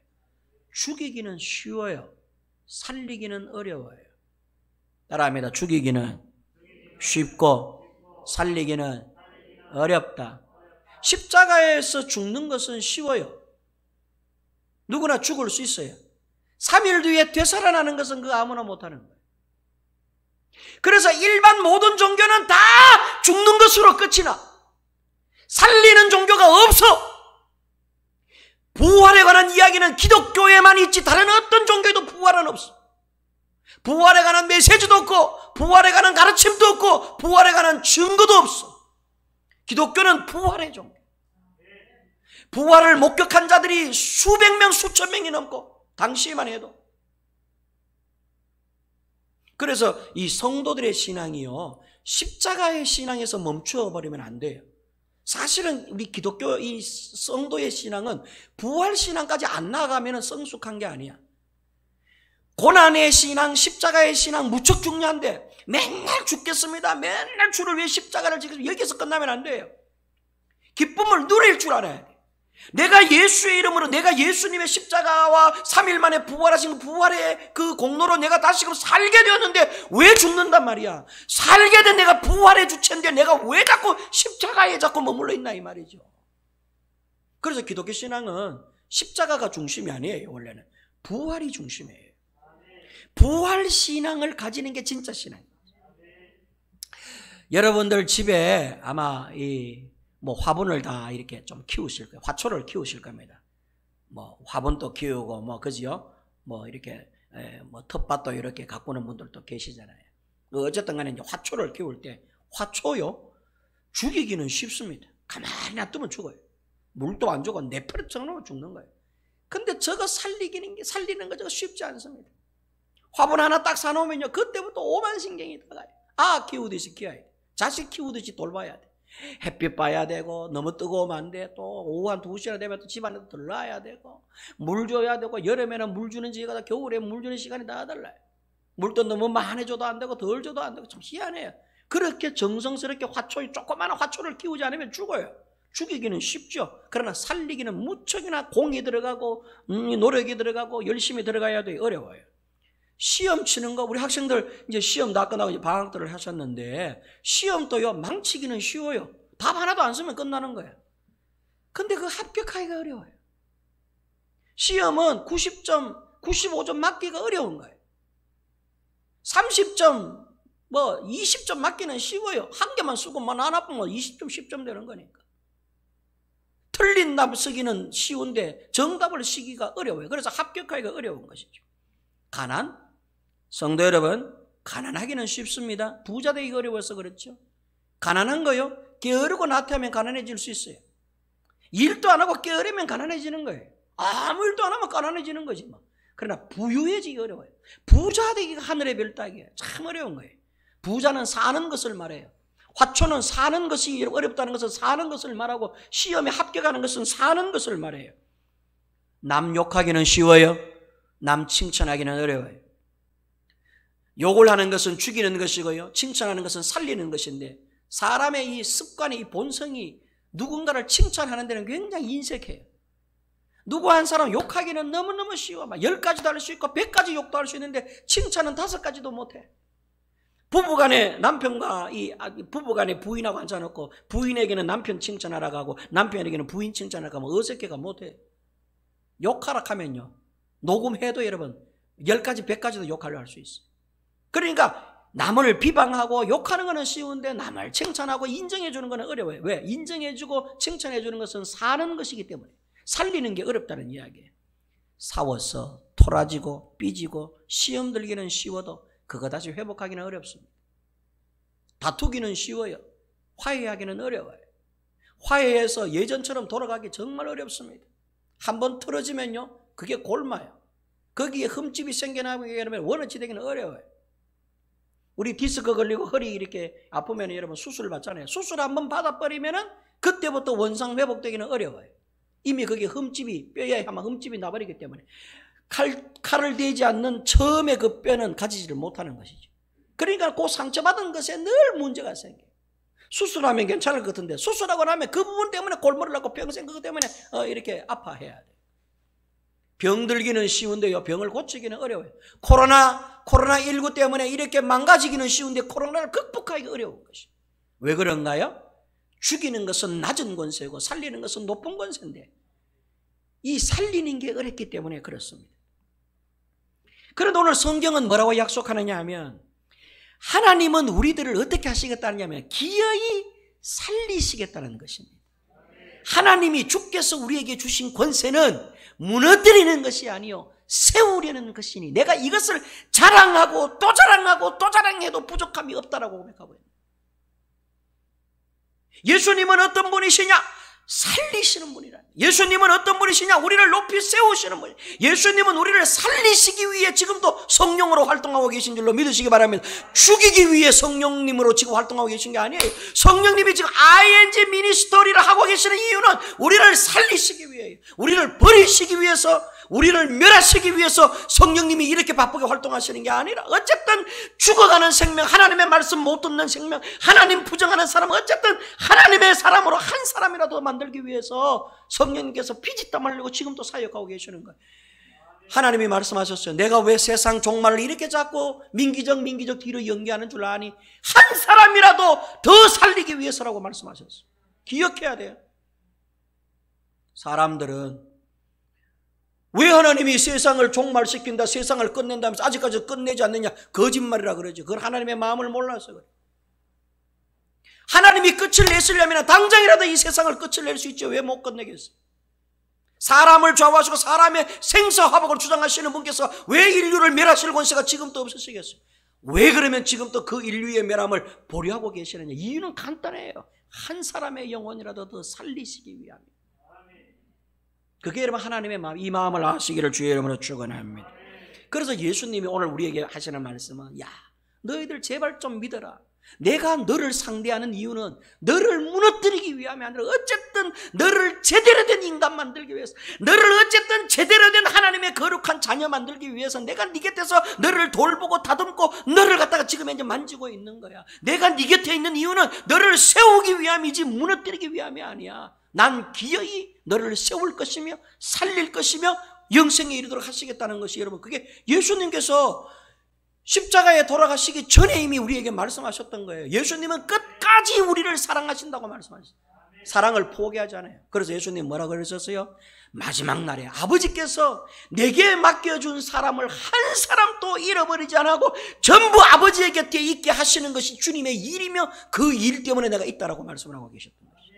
죽이기는 쉬워요. 살리기는 어려워요. 따라합니다. 죽이기는 쉽고 살리기는 어렵다. 십자가에서 죽는 것은 쉬워요. 누구나 죽을 수 있어요. 3일 뒤에 되살아나는 것은 그 아무나 못하는 거예요. 그래서 일반 모든 종교는 다 죽는 것으로 끝이 나. 살리는 종교가 없어. 부활에 관한 이야기는 기독교에만 있지 다른 어떤 종교에도 부활은 없어. 부활에 관한 메시지도 없고, 부활에 관한 가르침도 없고, 부활에 관한 증거도 없어. 기독교는 부활의 종교. 부활을 목격한 자들이 수백 명, 수천 명이 넘고, 당시에만 해도. 그래서 이 성도들의 신앙이요, 십자가의 신앙에서 멈추어 버리면 안 돼요. 사실은 우리 기독교 이 성도의 신앙은 부활신앙까지 안 나아가면 성숙한 게 아니야. 고난의 신앙, 십자가의 신앙 무척 중요한데 맨날 죽겠습니다, 맨날 주를 위해 십자가를 지금 여기서 끝나면 안 돼요. 기쁨을 누릴 줄 알아야 돼. 내가 예수의 이름으로, 내가 예수님의 십자가와 3일 만에 부활하신 부활의 그 공로로 내가 다시금 살게 되었는데 왜 죽는단 말이야. 살게 된 내가 부활의 주체인데 내가 왜 자꾸 십자가에 자꾸 머물러 있나 이 말이죠. 그래서 기독교 신앙은 십자가가 중심이 아니에요. 원래는 부활이 중심이에요. 부활 신앙을 가지는 게 진짜 신앙이에요. 여러분들 집에 아마 뭐 화분을 다 이렇게 좀 키우실 거예요. 화초를 키우실 겁니다. 뭐 화분도 키우고 뭐 그지요? 뭐 이렇게 뭐 텃밭도 이렇게 가꾸는 분들도 계시잖아요. 어쨌든 간에 이제 화초를 키울 때 화초요 죽이기는 쉽습니다. 가만히 놔두면 죽어요. 물도 안 주고 내버려 놓으면 죽는 거예요. 근데 저거 살리는 거 저거 쉽지 않습니다. 화분 하나 딱 사놓으면요 그때부터 오만 신경이 들어가요. 아 키우듯이 키워야 돼. 자식 키우듯이 돌봐야 돼. 햇빛 봐야 되고 너무 뜨거우면 안 돼. 또 오후 한 2시나 되면 또 집안에도 들러야 되고 물 줘야 되고 여름에는 물 주는 지가 겨울에 물 주는 시간이 다 달라요. 물도 너무 많이 줘도 안 되고 덜 줘도 안 되고 참 희한해요. 그렇게 정성스럽게 조그마한 화초를 키우지 않으면 죽어요. 죽이기는 쉽죠. 그러나 살리기는 무척이나 공이 들어가고 노력이 들어가고 열심히 들어가야 돼. 어려워요. 시험 치는 거, 우리 학생들 이제 시험 다 끝나고 이제 방학들을 하셨는데 시험도요 망치기는 쉬워요. 답 하나도 안 쓰면 끝나는 거예요. 근데 그 합격하기가 어려워요. 시험은 90점, 95점 맞기가 어려운 거예요. 30점, 뭐 20점 맞기는 쉬워요. 한 개만 쓰고 안 아프면 20점, 10점 되는 거니까. 틀린 답 쓰기는 쉬운데 정답을 쓰기가 어려워요. 그래서 합격하기가 어려운 것이죠. 가난? 성도 여러분, 가난하기는 쉽습니다. 부자 되기 어려워서 그렇죠. 가난한 거요, 게으르고 나태하면 가난해질 수 있어요. 일도 안 하고 게으르면 가난해지는 거예요. 아무 일도 안 하면 가난해지는 거지 뭐. 그러나 부유해지기 어려워요. 부자 되기가 하늘의 별 따기예요. 참 어려운 거예요. 부자는 사는 것을 말해요. 화초는 사는 것이 어렵다는 것은 사는 것을 말하고 시험에 합격하는 것은 사는 것을 말해요. 남 욕하기는 쉬워요. 남 칭찬하기는 어려워요. 욕을 하는 것은 죽이는 것이고요, 칭찬하는 것은 살리는 것인데 사람의 이 습관의 이 본성이 누군가를 칭찬하는 데는 굉장히 인색해요. 누구 한 사람 욕하기는 너무너무 쉬워. 막 10가지도 할 수 있고 100가지 욕도 할 수 있는데 칭찬은 5가지도 못해. 부부간에 남편과 부부간에 부인하고 앉아놓고 부인에게는 남편 칭찬하라고 하고 남편에게는 부인 칭찬하라고 하면 어색해가 못해. 욕하라 하면요 녹음해도 여러분 10가지 100가지도 욕하려 할 수 있어요. 그러니까 남을 비방하고 욕하는 것은 쉬운데 남을 칭찬하고 인정해 주는 것은 어려워요. 왜? 인정해 주고 칭찬해 주는 것은 사는 것이기 때문에 살리는 게 어렵다는 이야기예요. 싸워서 토라지고 삐지고 시험 들기는 쉬워도 그거 다시 회복하기는 어렵습니다. 다투기는 쉬워요. 화해하기는 어려워요. 화해해서 예전처럼 돌아가기 정말 어렵습니다. 한번 틀어지면요 그게 골마요. 거기에 흠집이 생겨나게 되면 원어치 되기는 어려워요. 우리 디스크 걸리고 허리 이렇게 아프면 여러분 수술 받잖아요. 수술 한번 받아버리면은 그때부터 원상 회복되기는 어려워요. 이미 그게 흠집이, 뼈에 아마 흠집이 나버리기 때문에 칼을 대지 않는 처음에 그 뼈는 가지지를 못하는 것이죠. 그러니까 그 상처받은 것에 늘 문제가 생겨요. 수술하면 괜찮을 것 같은데 수술하고 나면 그 부분 때문에 골머리를 낳고 평생 그것 때문에 이렇게 아파해야 돼요. 병들기는 쉬운데요 병을 고치기는 어려워요. 코로나19 때문에 이렇게 망가지기는 쉬운데 코로나를 극복하기가 어려운 것이에요. 왜 그런가요? 죽이는 것은 낮은 권세고 살리는 것은 높은 권세인데 이 살리는 게 어렵기 때문에 그렇습니다. 그런데 오늘 성경은 뭐라고 약속하느냐 하면 하나님은 우리들을 어떻게 하시겠다느냐 하면 기어이 살리시겠다는 것입니다. 하나님이 주께서 우리에게 주신 권세는 무너뜨리는 것이 아니요 세우려는 것이니 내가 이것을 자랑하고 또 자랑하고 또 자랑해도 부족함이 없다라고 고백하고 있습니다. 예수님은 어떤 분이시냐? 살리시는 분이라. 예수님은 어떤 분이시냐? 우리를 높이 세우시는 분이에요. 예수님은 우리를 살리시기 위해 지금도 성령으로 활동하고 계신 줄로 믿으시기 바랍니다. 죽이기 위해 성령님으로 지금 활동하고 계신 게 아니에요. 성령님이 지금 ING 미니스터리를 계시는 이유는 우리를 살리시기 위해요. 우리를 버리시기 위해서, 우리를 멸하시기 위해서 성령님이 이렇게 바쁘게 활동하시는 게 아니라, 어쨌든 죽어가는 생명, 하나님의 말씀 못 듣는 생명, 하나님 부정하는 사람, 어쨌든 하나님의 사람으로 한 사람이라도 만들기 위해서 성령님께서 피지땀 흘리고 지금도 사역하고 계시는 거예요. 하나님이 말씀하셨어요. 내가 왜 세상 종말을 이렇게 자꾸 민기적 뒤로 연기하는 줄 아니? 한 사람이라도 더 살리기 위해서라고 말씀하셨어요. 기억해야 돼요. 사람들은 왜 하나님이 세상을 종말시킨다, 세상을 끝낸다면서 아직까지 끝내지 않느냐? 거짓말이라 그러죠. 그건 하나님의 마음을 몰라서 그래요. 하나님이 끝을 내시려면 당장이라도 이 세상을 끝을 낼 수 있죠. 왜 못 끝내겠어요? 사람을 좌우하시고 사람의 생사화복을 주장하시는 분께서 왜 인류를 멸하실 권세가 지금도 없으시겠어요? 왜 그러면 지금도 그 인류의 멸함을 보류하고 계시느냐? 이유는 간단해요. 한 사람의 영혼이라도 더 살리시기 위함입니다. 그게 여러분 하나님의 마음, 이 마음을 아시기를 주의 이름으로 축원합니다. 그래서 예수님이 오늘 우리에게 하시는 말씀은, 야, 너희들 제발 좀 믿어라. 내가 너를 상대하는 이유는 너를 무너뜨리기 위함이 아니라 어쨌든 너를 제대로 된 인간 만들기 위해서, 너를 어쨌든 제대로 된 하나님의 거룩한 자녀 만들기 위해서 내가 네 곁에서 너를 돌보고 다듬고 너를 갖다가 지금 이제 만지고 있는 거야. 내가 네 곁에 있는 이유는 너를 세우기 위함이지 무너뜨리기 위함이 아니야. 난 기어이 너를 세울 것이며 살릴 것이며 영생에 이르도록 하시겠다는 것이, 여러분, 그게 예수님께서 십자가에 돌아가시기 전에 이미 우리에게 말씀하셨던 거예요. 예수님은 끝까지 우리를 사랑하신다고 말씀하셨어요. 사랑을 포기하지 않아요. 그래서 예수님 뭐라고 그러셨어요? 마지막 날에 아버지께서 내게 맡겨준 사람을 한 사람도 잃어버리지 않고 전부 아버지의 곁에 있게 하시는 것이 주님의 일이며 그 일 때문에 내가 있다라고 말씀을 하고 계셨던 것이죠.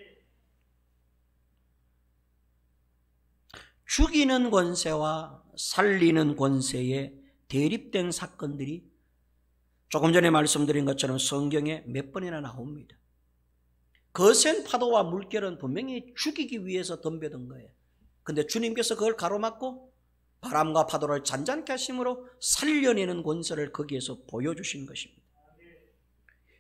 죽이는 권세와 살리는 권세의 대립된 사건들이 조금 전에 말씀드린 것처럼 성경에 몇 번이나 나옵니다. 거센 파도와 물결은 분명히 죽이기 위해서 덤벼든 거예요. 근데 주님께서 그걸 가로막고 바람과 파도를 잔잔케 하심으로 살려내는 권세를 거기에서 보여주신 것입니다.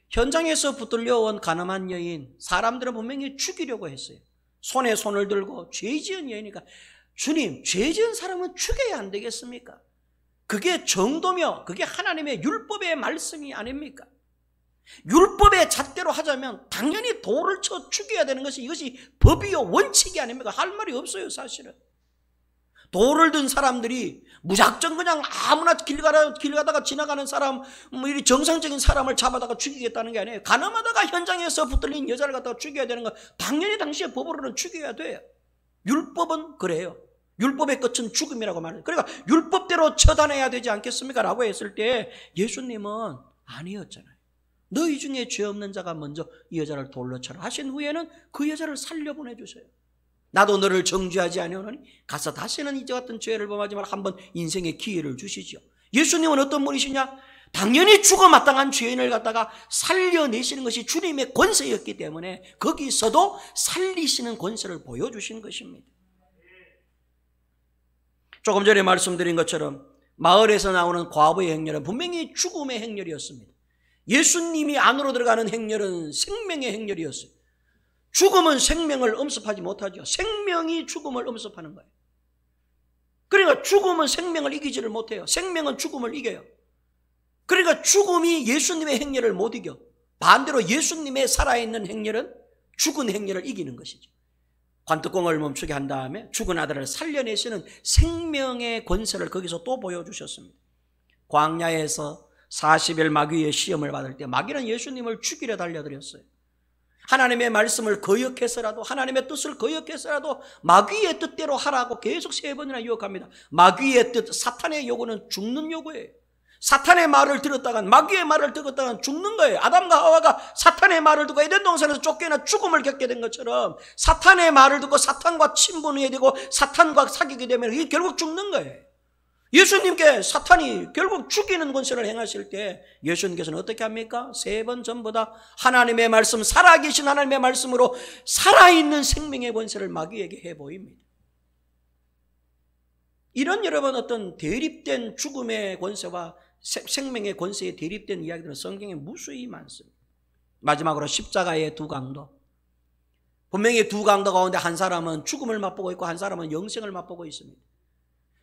현장에서 붙들려온 가늠한 여인, 사람들은 분명히 죽이려고 했어요. 손에 손을 들고 죄 지은 여인이니까, 주님, 죄 지은 사람은 죽여야 안 되겠습니까? 그게 정도며 그게 하나님의 율법의 말씀이 아닙니까? 율법의 잣대로 하자면 당연히 돌을 쳐 죽여야 되는 것이, 이것이 법이요 원칙이 아닙니까? 할 말이 없어요. 사실은 돌을 든 사람들이 무작정 그냥 아무나 길 가다가 지나가는 사람, 이 정상적인 사람을 잡아다가 죽이겠다는 게 아니에요. 가늠하다가 현장에서 붙들린 여자를 갖다가 죽여야 되는 건 당연히 당시의 법으로는 죽여야 돼요. 율법은 그래요. 율법의 끝은 죽음이라고 말해요. 그러니까 율법대로 처단해야 되지 않겠습니까? 라고 했을 때 예수님은 아니었잖아요. 너희 중에 죄 없는 자가 먼저 이 여자를 돌로 쳐라 하신 후에는 그 여자를 살려보내주세요. 나도 너를 정죄하지 아니하노니 가서 다시는 이제 같은 죄를 범하지 말라. 한번 인생의 기회를 주시죠. 예수님은 어떤 분이시냐? 당연히 죽어 마땅한 죄인을 갖다가 살려내시는 것이 주님의 권세였기 때문에 거기서도 살리시는 권세를 보여주신 것입니다. 조금 전에 말씀드린 것처럼 마을에서 나오는 과부의 행렬은 분명히 죽음의 행렬이었습니다. 예수님이 안으로 들어가는 행렬은 생명의 행렬이었어요. 죽음은 생명을 엄습하지 못하죠. 생명이 죽음을 엄습하는 거예요. 그러니까 죽음은 생명을 이기지를 못해요. 생명은 죽음을 이겨요. 그러니까 죽음이 예수님의 행렬을 못 이겨. 반대로 예수님의 살아있는 행렬은 죽은 행렬을 이기는 것이죠. 관뚜껑을 멈추게 한 다음에 죽은 아들을 살려내시는 생명의 권세를 거기서 또 보여주셨습니다. 광야에서 40일 마귀의 시험을 받을 때 마귀는 예수님을 죽이려 달려들었어요. 하나님의 말씀을 거역해서라도, 하나님의 뜻을 거역해서라도 마귀의 뜻대로 하라고 계속 3번이나 유혹합니다. 마귀의 뜻, 사탄의 요구는 죽는 요구예요. 사탄의 말을 들었다간, 마귀의 말을 들었다간 죽는 거예요. 아담과 하와가 사탄의 말을 듣고 에덴 동산에서 쫓겨나 죽음을 겪게 된 것처럼 사탄의 말을 듣고 사탄과 친분하게 되고 사탄과 사귀게 되면 이게 결국 죽는 거예요. 예수님께 사탄이 결국 죽이는 권세를 행하실 때 예수님께서는 어떻게 합니까? 3번 전부 다 하나님의 말씀, 살아계신 하나님의 말씀으로 살아있는 생명의 권세를 마귀에게 해보입니다. 이런 여러분 어떤 대립된 죽음의 권세와 생명의 권세에 대립된 이야기들은 성경에 무수히 많습니다. 마지막으로 십자가의 두 강도. 분명히 두 강도 가운데 한 사람은 죽음을 맛보고 있고 한 사람은 영생을 맛보고 있습니다.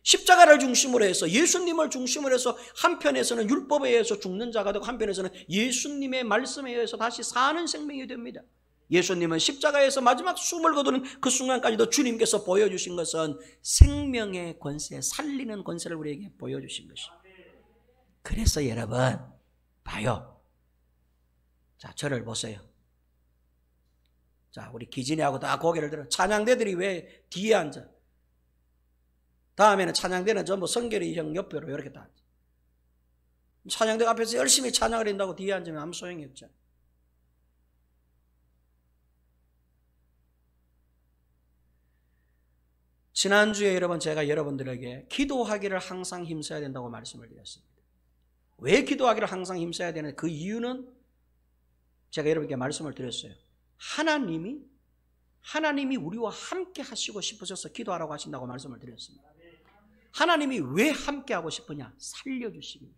십자가를 중심으로 해서 예수님을 중심으로 해서 한편에서는 율법에 의해서 죽는 자가 되고 한편에서는 예수님의 말씀에 의해서 다시 사는 생명이 됩니다. 예수님은 십자가에서 마지막 숨을 거두는 그 순간까지도 주님께서 보여주신 것은 생명의 권세, 살리는 권세를 우리에게 보여주신 것입니다. 그래서 여러분 봐요. 자, 저를 보세요. 자, 우리 기진이하고 다 고개를 들어. 찬양대들이 왜 뒤에 앉아? 다음에는 찬양대는 전부 성결이 형 옆으로 이렇게 다 앉아. 찬양대 앞에서 열심히 찬양을 한다고 뒤에 앉으면 아무 소용이 없죠. 지난주에 여러분 제가 여러분들에게 기도하기를 항상 힘써야 된다고 말씀을 드렸습니다. 왜 기도하기를 항상 힘써야 되는 그 이유는 제가 여러분께 말씀을 드렸어요. 하나님이 우리와 함께 하시고 싶으셔서 기도하라고 하신다고 말씀을 드렸습니다. 하나님이 왜 함께 하고 싶으냐? 살려주십니다.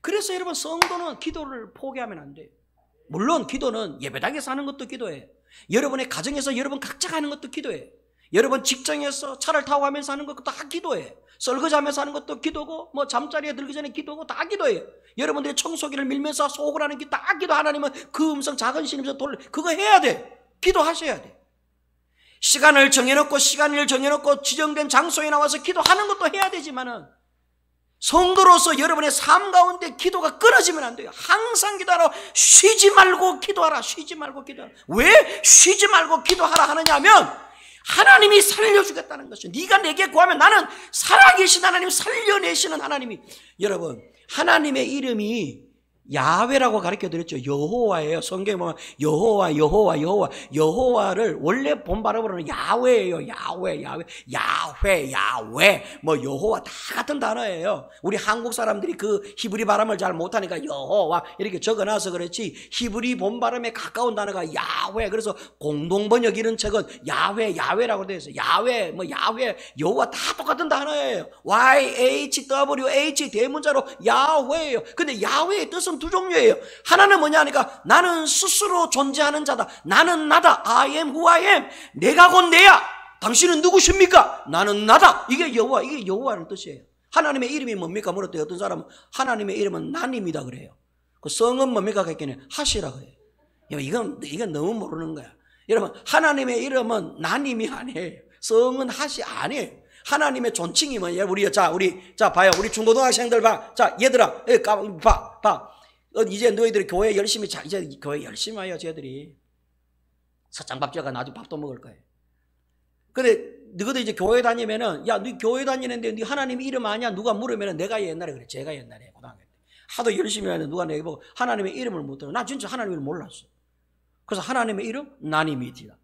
그래서 여러분 성도는 기도를 포기하면 안 돼요. 물론 기도는 예배당에서 하는 것도 기도예요. 여러분의 가정에서 여러분 각자가 하는 것도 기도예요. 여러분 직장에서 차를 타고 가면서 하는 것도 다 기도예요. 설거지하면서 하는 것도 기도고 뭐 잠자리에 들기 전에 기도고 다 기도예요. 여러분들이 청소기를 밀면서 소홀 하는 게 다 기도. 하나님은 그 음성 작은 신임에서 그거 해야 돼. 기도하셔야 돼. 시간을 정해놓고 지정된 장소에 나와서 기도하는 것도 해야 되지만은 성도로서 여러분의 삶 가운데 기도가 끊어지면 안 돼요. 항상 기도하라. 쉬지 말고 기도하라. 쉬지 말고 기도하라. 왜 쉬지 말고 기도하라 하느냐 하면 하나님이 살려주겠다는 것이죠. 네가 내게 구하면 나는 살아계신 하나님, 살려내시는 하나님이. 여러분 하나님의 이름이 야훼라고 가르쳐드렸죠. 여호와예요. 성경에 보면 여호와를 원래 본 발음으로는 야훼예요. 야훼 뭐 여호와 다 같은 단어예요. 우리 한국 사람들이 그 히브리 발음을 잘 못하니까 여호와 이렇게 적어놔서 그렇지 히브리 본 발음에 가까운 단어가 야훼. 그래서 공동 번역 이런 책은 야훼라고 되어 있어요. 야훼 여호와 다 똑같은 단어예요. YHWH 대문자로 야훼예요. 근데 야훼의 뜻은 두 종류예요. 하나는 뭐냐 하니까 나는 스스로 존재하는 자다. 나는 나다. I am who I am. 내가 곧 내야. 당신은 누구십니까? 나는 나다. 이게 여호와라는 뜻이에요. 하나님의 이름이 뭡니까? 물었더니 어떤 사람은 하나님의 이름은 나님이다 그래요. 그 성은 뭡니까? 그랬더니 하시라 그래요. 이건 너무 모르는 거야. 여러분 하나님의 이름은 나님이 아니에요. 성은 하시 아니에요. 하나님의 존칭이 뭐예요? 우리 봐요. 우리 중고등학생들 봐. 자, 얘들아, 봐. 이제 너희들이 교회 열심히 이제 교회 열심히 와요. 쟤들이 사장밥 져가 나중에 밥도 먹을 거예요. 근데 너희들 이제 교회 다니면은 야, 너 교회 다니는데 너 하나님 이름 아냐? 누가 물으면은 내가 옛날에 그래. 제가 옛날에 고등학교 때 하도 열심히 하는데 누가 내게 보고 하나님의 이름을 못 들어. 나 진짜 하나님을 몰랐어. 그래서 하나님의 이름 나님이디다.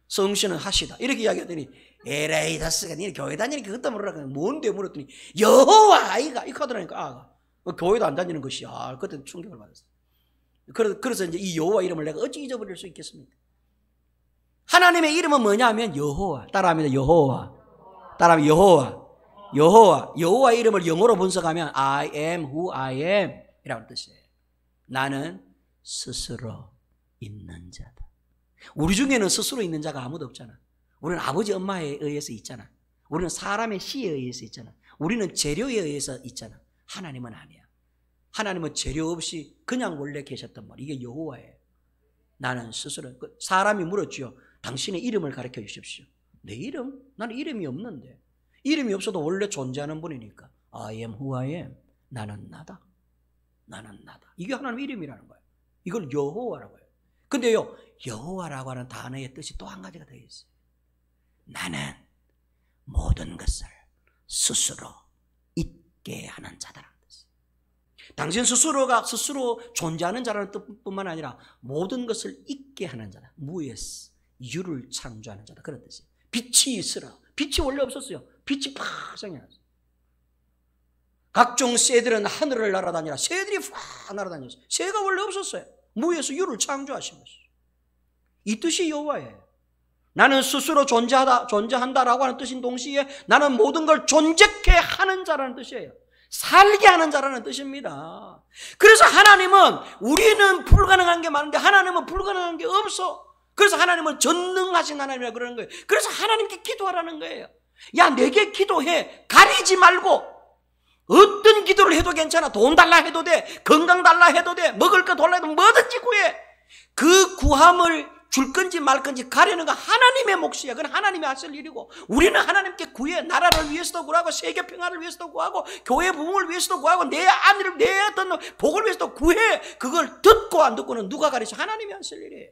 성신은 하시다. 이렇게 이야기하더니 에라이 다스가 니 교회 다니니까 그것도 모르라. 뭔데 물었더니 여호와 아이가 이렇게 하더라니까. 교회도 안 다니는 것이야. 그때 충격을 받았어요. 그래서 이제 이 여호와 이름을 내가 어찌 잊어버릴 수 있겠습니까? 하나님의 이름은 뭐냐면 여호와. 따라합니다. 여호와. 따라하면 여호와 이름을 영어로 분석하면 I am who I am 이라는 뜻이에요. 나는 스스로 있는 자다. 우리 중에는 스스로 있는 자가 아무도 없잖아. 우리는 아버지 엄마에 의해서 있잖아. 우리는 사람의 시에 의해서 있잖아. 우리는 재료에 의해서 있잖아. 하나님은 아니야. 하나님은 재료 없이 그냥 원래 계셨단 말이야. 이게 여호와예요. 나는 스스로. 사람이 물었죠. 당신의 이름을 가르쳐 주십시오. 내 이름? 나는 이름이 없는데. 이름이 없어도 원래 존재하는 분이니까. I am who I am. 나는 나다. 이게 하나님의 이름이라는 거예요. 이걸 여호와라고 해요. 근데요, 여호와라고 하는 단어의 뜻이 또 한 가지가 더 있어요. 나는 모든 것을 스스로 있게 하는 자다라는 뜻이에요. 당신 스스로가 스스로 존재하는 자라는 뜻뿐만 아니라 모든 것을 있게 하는 자다. 무에스, 유를 창조하는 자다. 그런 뜻이에요. 빛이 있으라. 빛이 원래 없었어요. 빛이 팍 생겨났어요. 각종 새들은 하늘을 날아다니라. 새들이 팍 날아다녔어요. 새가 원래 없었어요. 무에서 유를 창조하신 것이죠. 이 뜻이 여호와예요. 나는 스스로 존재한다라고 하는 뜻인 동시에 나는 모든 걸 존재케 하는 자라는 뜻이에요. 살게 하는 자라는 뜻입니다. 그래서 하나님은 우리는 불가능한 게 많은데 하나님은 불가능한 게 없어. 그래서 하나님은 전능하신 하나님이라 그러는 거예요. 그래서 하나님께 기도하라는 거예요. 야, 내게 기도해. 가리지 말고. 어떤 기도를 해도 괜찮아. 돈 달라 해도 돼. 건강 달라 해도 돼. 먹을 거 달라 해도 뭐든지 구해. 그 구함을 줄 건지 말 건지 가리는 건 하나님의 몫이야. 그건 하나님이 하실 일이고, 우리는 하나님께 구해. 나라를 위해서도 구하고, 세계 평화를 위해서도 구하고, 교회 부흥을 위해서도 구하고, 내 아내를, 내 어떤 복을 위해서도 구해. 그걸 듣고 안 듣고는 누가 가르쳐? 하나님이 하실 일이에요.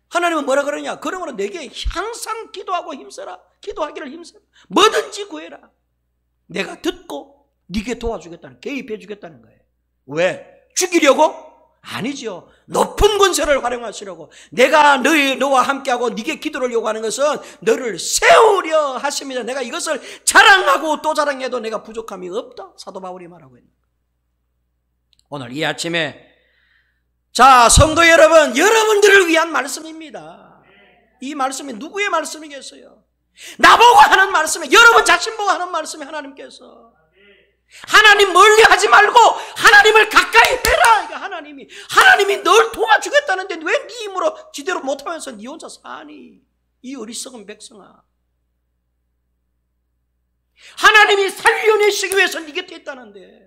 하나님은 뭐라 그러냐? 그러므로 내게 항상 기도하고 힘써라. 기도하기를 힘써라. 뭐든지 구해라. 내가 듣고 네게 도와주겠다는, 개입해 주겠다는 거예요. 왜? 죽이려고? 아니죠. 높은 권세를 활용하시려고. 내가 너와 함께하고 네게 기도를 요구하는 것은 너를 세우려 하십니다. 내가 이것을 자랑하고 또 자랑해도 내가 부족함이 없다. 사도 바울이 말하고 있는 거예요. 오늘 이 아침에, 자, 성도 여러분, 여러분들을 위한 말씀입니다. 이 말씀이 누구의 말씀이겠어요? 나보고 하는 말씀이, 여러분 자신 보고 하는 말씀이 하나님께서. 하나님 멀리 하지 말고 하나님을 가까이 해라. 하나님이 널 도와주겠다는데 왜 네 힘으로 지대로 못하면서 네 혼자 사니? 이 어리석은 백성아. 하나님이 살려내시기 위해서 네 곁에 있다는데,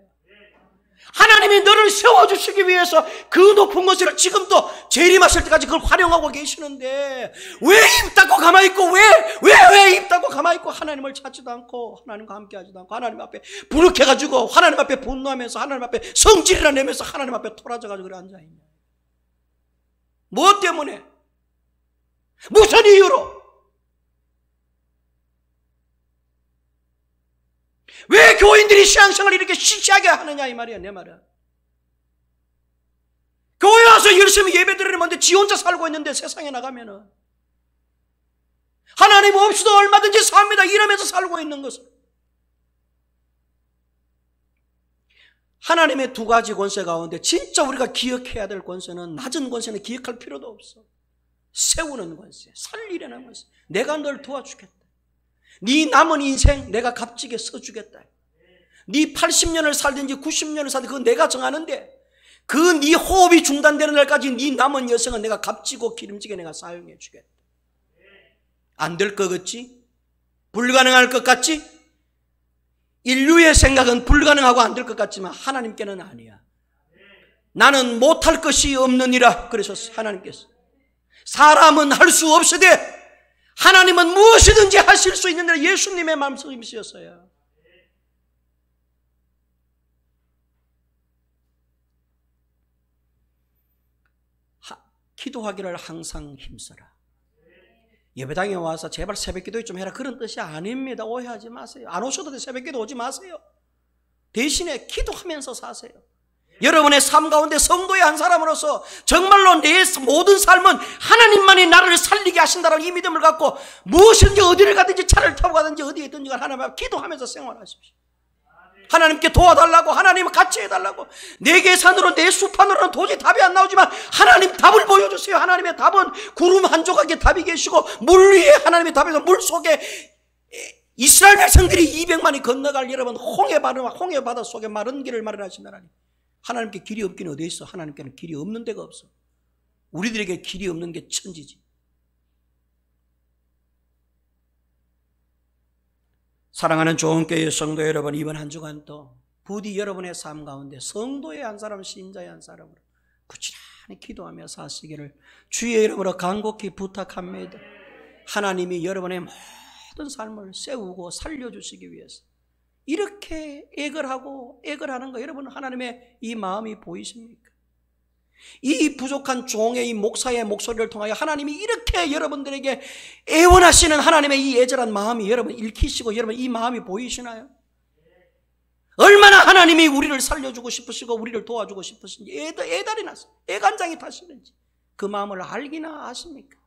하나님이 너를 세워주시기 위해서 그 높은 것을 지금도 재림하실 때까지 그걸 활용하고 계시는데, 왜 입 닫고 가만히 있고, 왜 입 닫고 가만히 있고 하나님을 찾지도 않고 하나님과 함께 하지도 않고 하나님 앞에 부룩해가지고 하나님 앞에 분노하면서 하나님 앞에 성질이나 내면서 하나님 앞에 토라져가지고 그래 앉아있냐? 뭐 때문에? 무슨 이유로? 왜 교인들이 신앙생활을 이렇게 시시하게 하느냐 이 말이야. 내 말은 교회 와서 열심히 예배드리는 건데 지 혼자 살고 있는데 세상에 나가면은 하나님 없이도 얼마든지 삽니다 이러면서 살고 있는 것을. 하나님의 두 가지 권세 가운데 진짜 우리가 기억해야 될 권세는, 낮은 권세는 기억할 필요도 없어. 세우는 권세, 살리려는 권세. 내가 널 도와주겠다. 네 남은 인생 내가 값지게 써주겠다. 네 80년을 살든지 90년을 살든지 그건 내가 정하는데, 그 네 호흡이 중단되는 날까지 네 남은 여생은 내가 값지고 기름지게 내가 사용해 주겠다. 안 될 것 같지? 불가능할 것 같지? 인류의 생각은 불가능하고 안 될 것 같지만 하나님께는 아니야. 나는 못할 것이 없느니라. 그래서 하나님께서, 사람은 할 수 없으되 하나님은 무엇이든지 하실 수 있는 데 예수님의 말씀이셨어요. 기도하기를 항상 힘써라. 예배당에 와서 제발 새벽기도 좀 해라 그런 뜻이 아닙니다. 오해하지 마세요. 안 오셔도 돼. 새벽기도 오지 마세요. 대신에 기도하면서 사세요. 여러분의 삶 가운데 성도의 한 사람으로서 정말로 내 모든 삶은 하나님만이 나를 살리게 하신다는 이 믿음을 갖고 무엇이든지 어디를 가든지 차를 타고 가든지 어디에 있든지 하나님 앞에 기도하면서 생활하십시오. 하나님께 도와달라고, 하나님을 같이 해달라고. 내 계산으로, 내 수판으로는 도저히 답이 안 나오지만 하나님 답을 보여주세요. 하나님의 답은 구름 한 조각에 답이 계시고 물 위에 하나님의 답에서 물 속에 이스라엘 백성들이 200만이 건너갈 여러분 홍해 바다 속에 마른 길을 마련하신 하나님. 하나님께 길이 없기는 어디에 있어? 하나님께는 길이 없는 데가 없어. 우리들에게 길이 없는 게 천지지. 사랑하는 좋은 교회 성도 여러분, 이번 한 주간도 부디 여러분의 삶 가운데 성도의 한 사람, 신자의 한 사람으로 부지런히 기도하며 사시기를 주의 이름으로 간곡히 부탁합니다. 하나님이 여러분의 모든 삶을 세우고 살려주시기 위해서 이렇게 애걸 하는 거, 여러분 하나님의 이 마음이 보이십니까? 이 부족한 종의 이 목사의 목소리를 통하여 하나님이 이렇게 여러분들에게 애원하시는 하나님의 이 애절한 마음이 여러분 읽히시고 여러분 이 마음이 보이시나요? 얼마나 하나님이 우리를 살려주고 싶으시고 우리를 도와주고 싶으신지 애달이 나서 애간장이 타시는지 그 마음을 알기나 아십니까?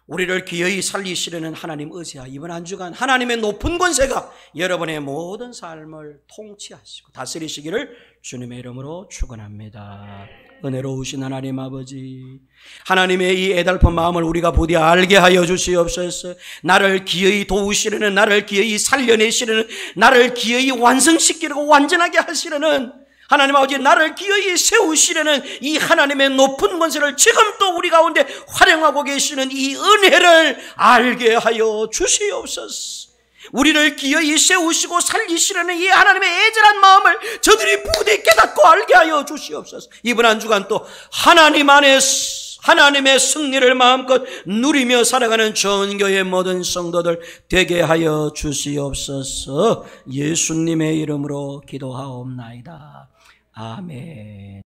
우리를 기어이 살리시려는 하나님 의지하 이번 한 주간 하나님의 높은 권세가 여러분의 모든 삶을 통치하시고 다스리시기를 주님의 이름으로 축원합니다. 은혜로우신 하나님 아버지, 하나님의 이 애달픈 마음을 우리가 부디 알게 하여 주시옵소서. 나를 기어이 도우시려는, 나를 기어이 살려내시려는, 나를 기어이 완성시키려고 완전하게 하시려는 하나님 아버지, 나를 기어이 세우시려는 이 하나님의 높은 권세를 지금 또 우리 가운데 활용하고 계시는 이 은혜를 알게 하여 주시옵소서. 우리를 기어이 세우시고 살리시려는 이 하나님의 애절한 마음을 저들이 부디 깨닫고 알게 하여 주시옵소서. 이번 한 주간 또 하나님 안에서 하나님의 승리를 마음껏 누리며 살아가는 전교의 모든 성도들 되게 하여 주시옵소서. 예수님의 이름으로 기도하옵나이다. 아멘.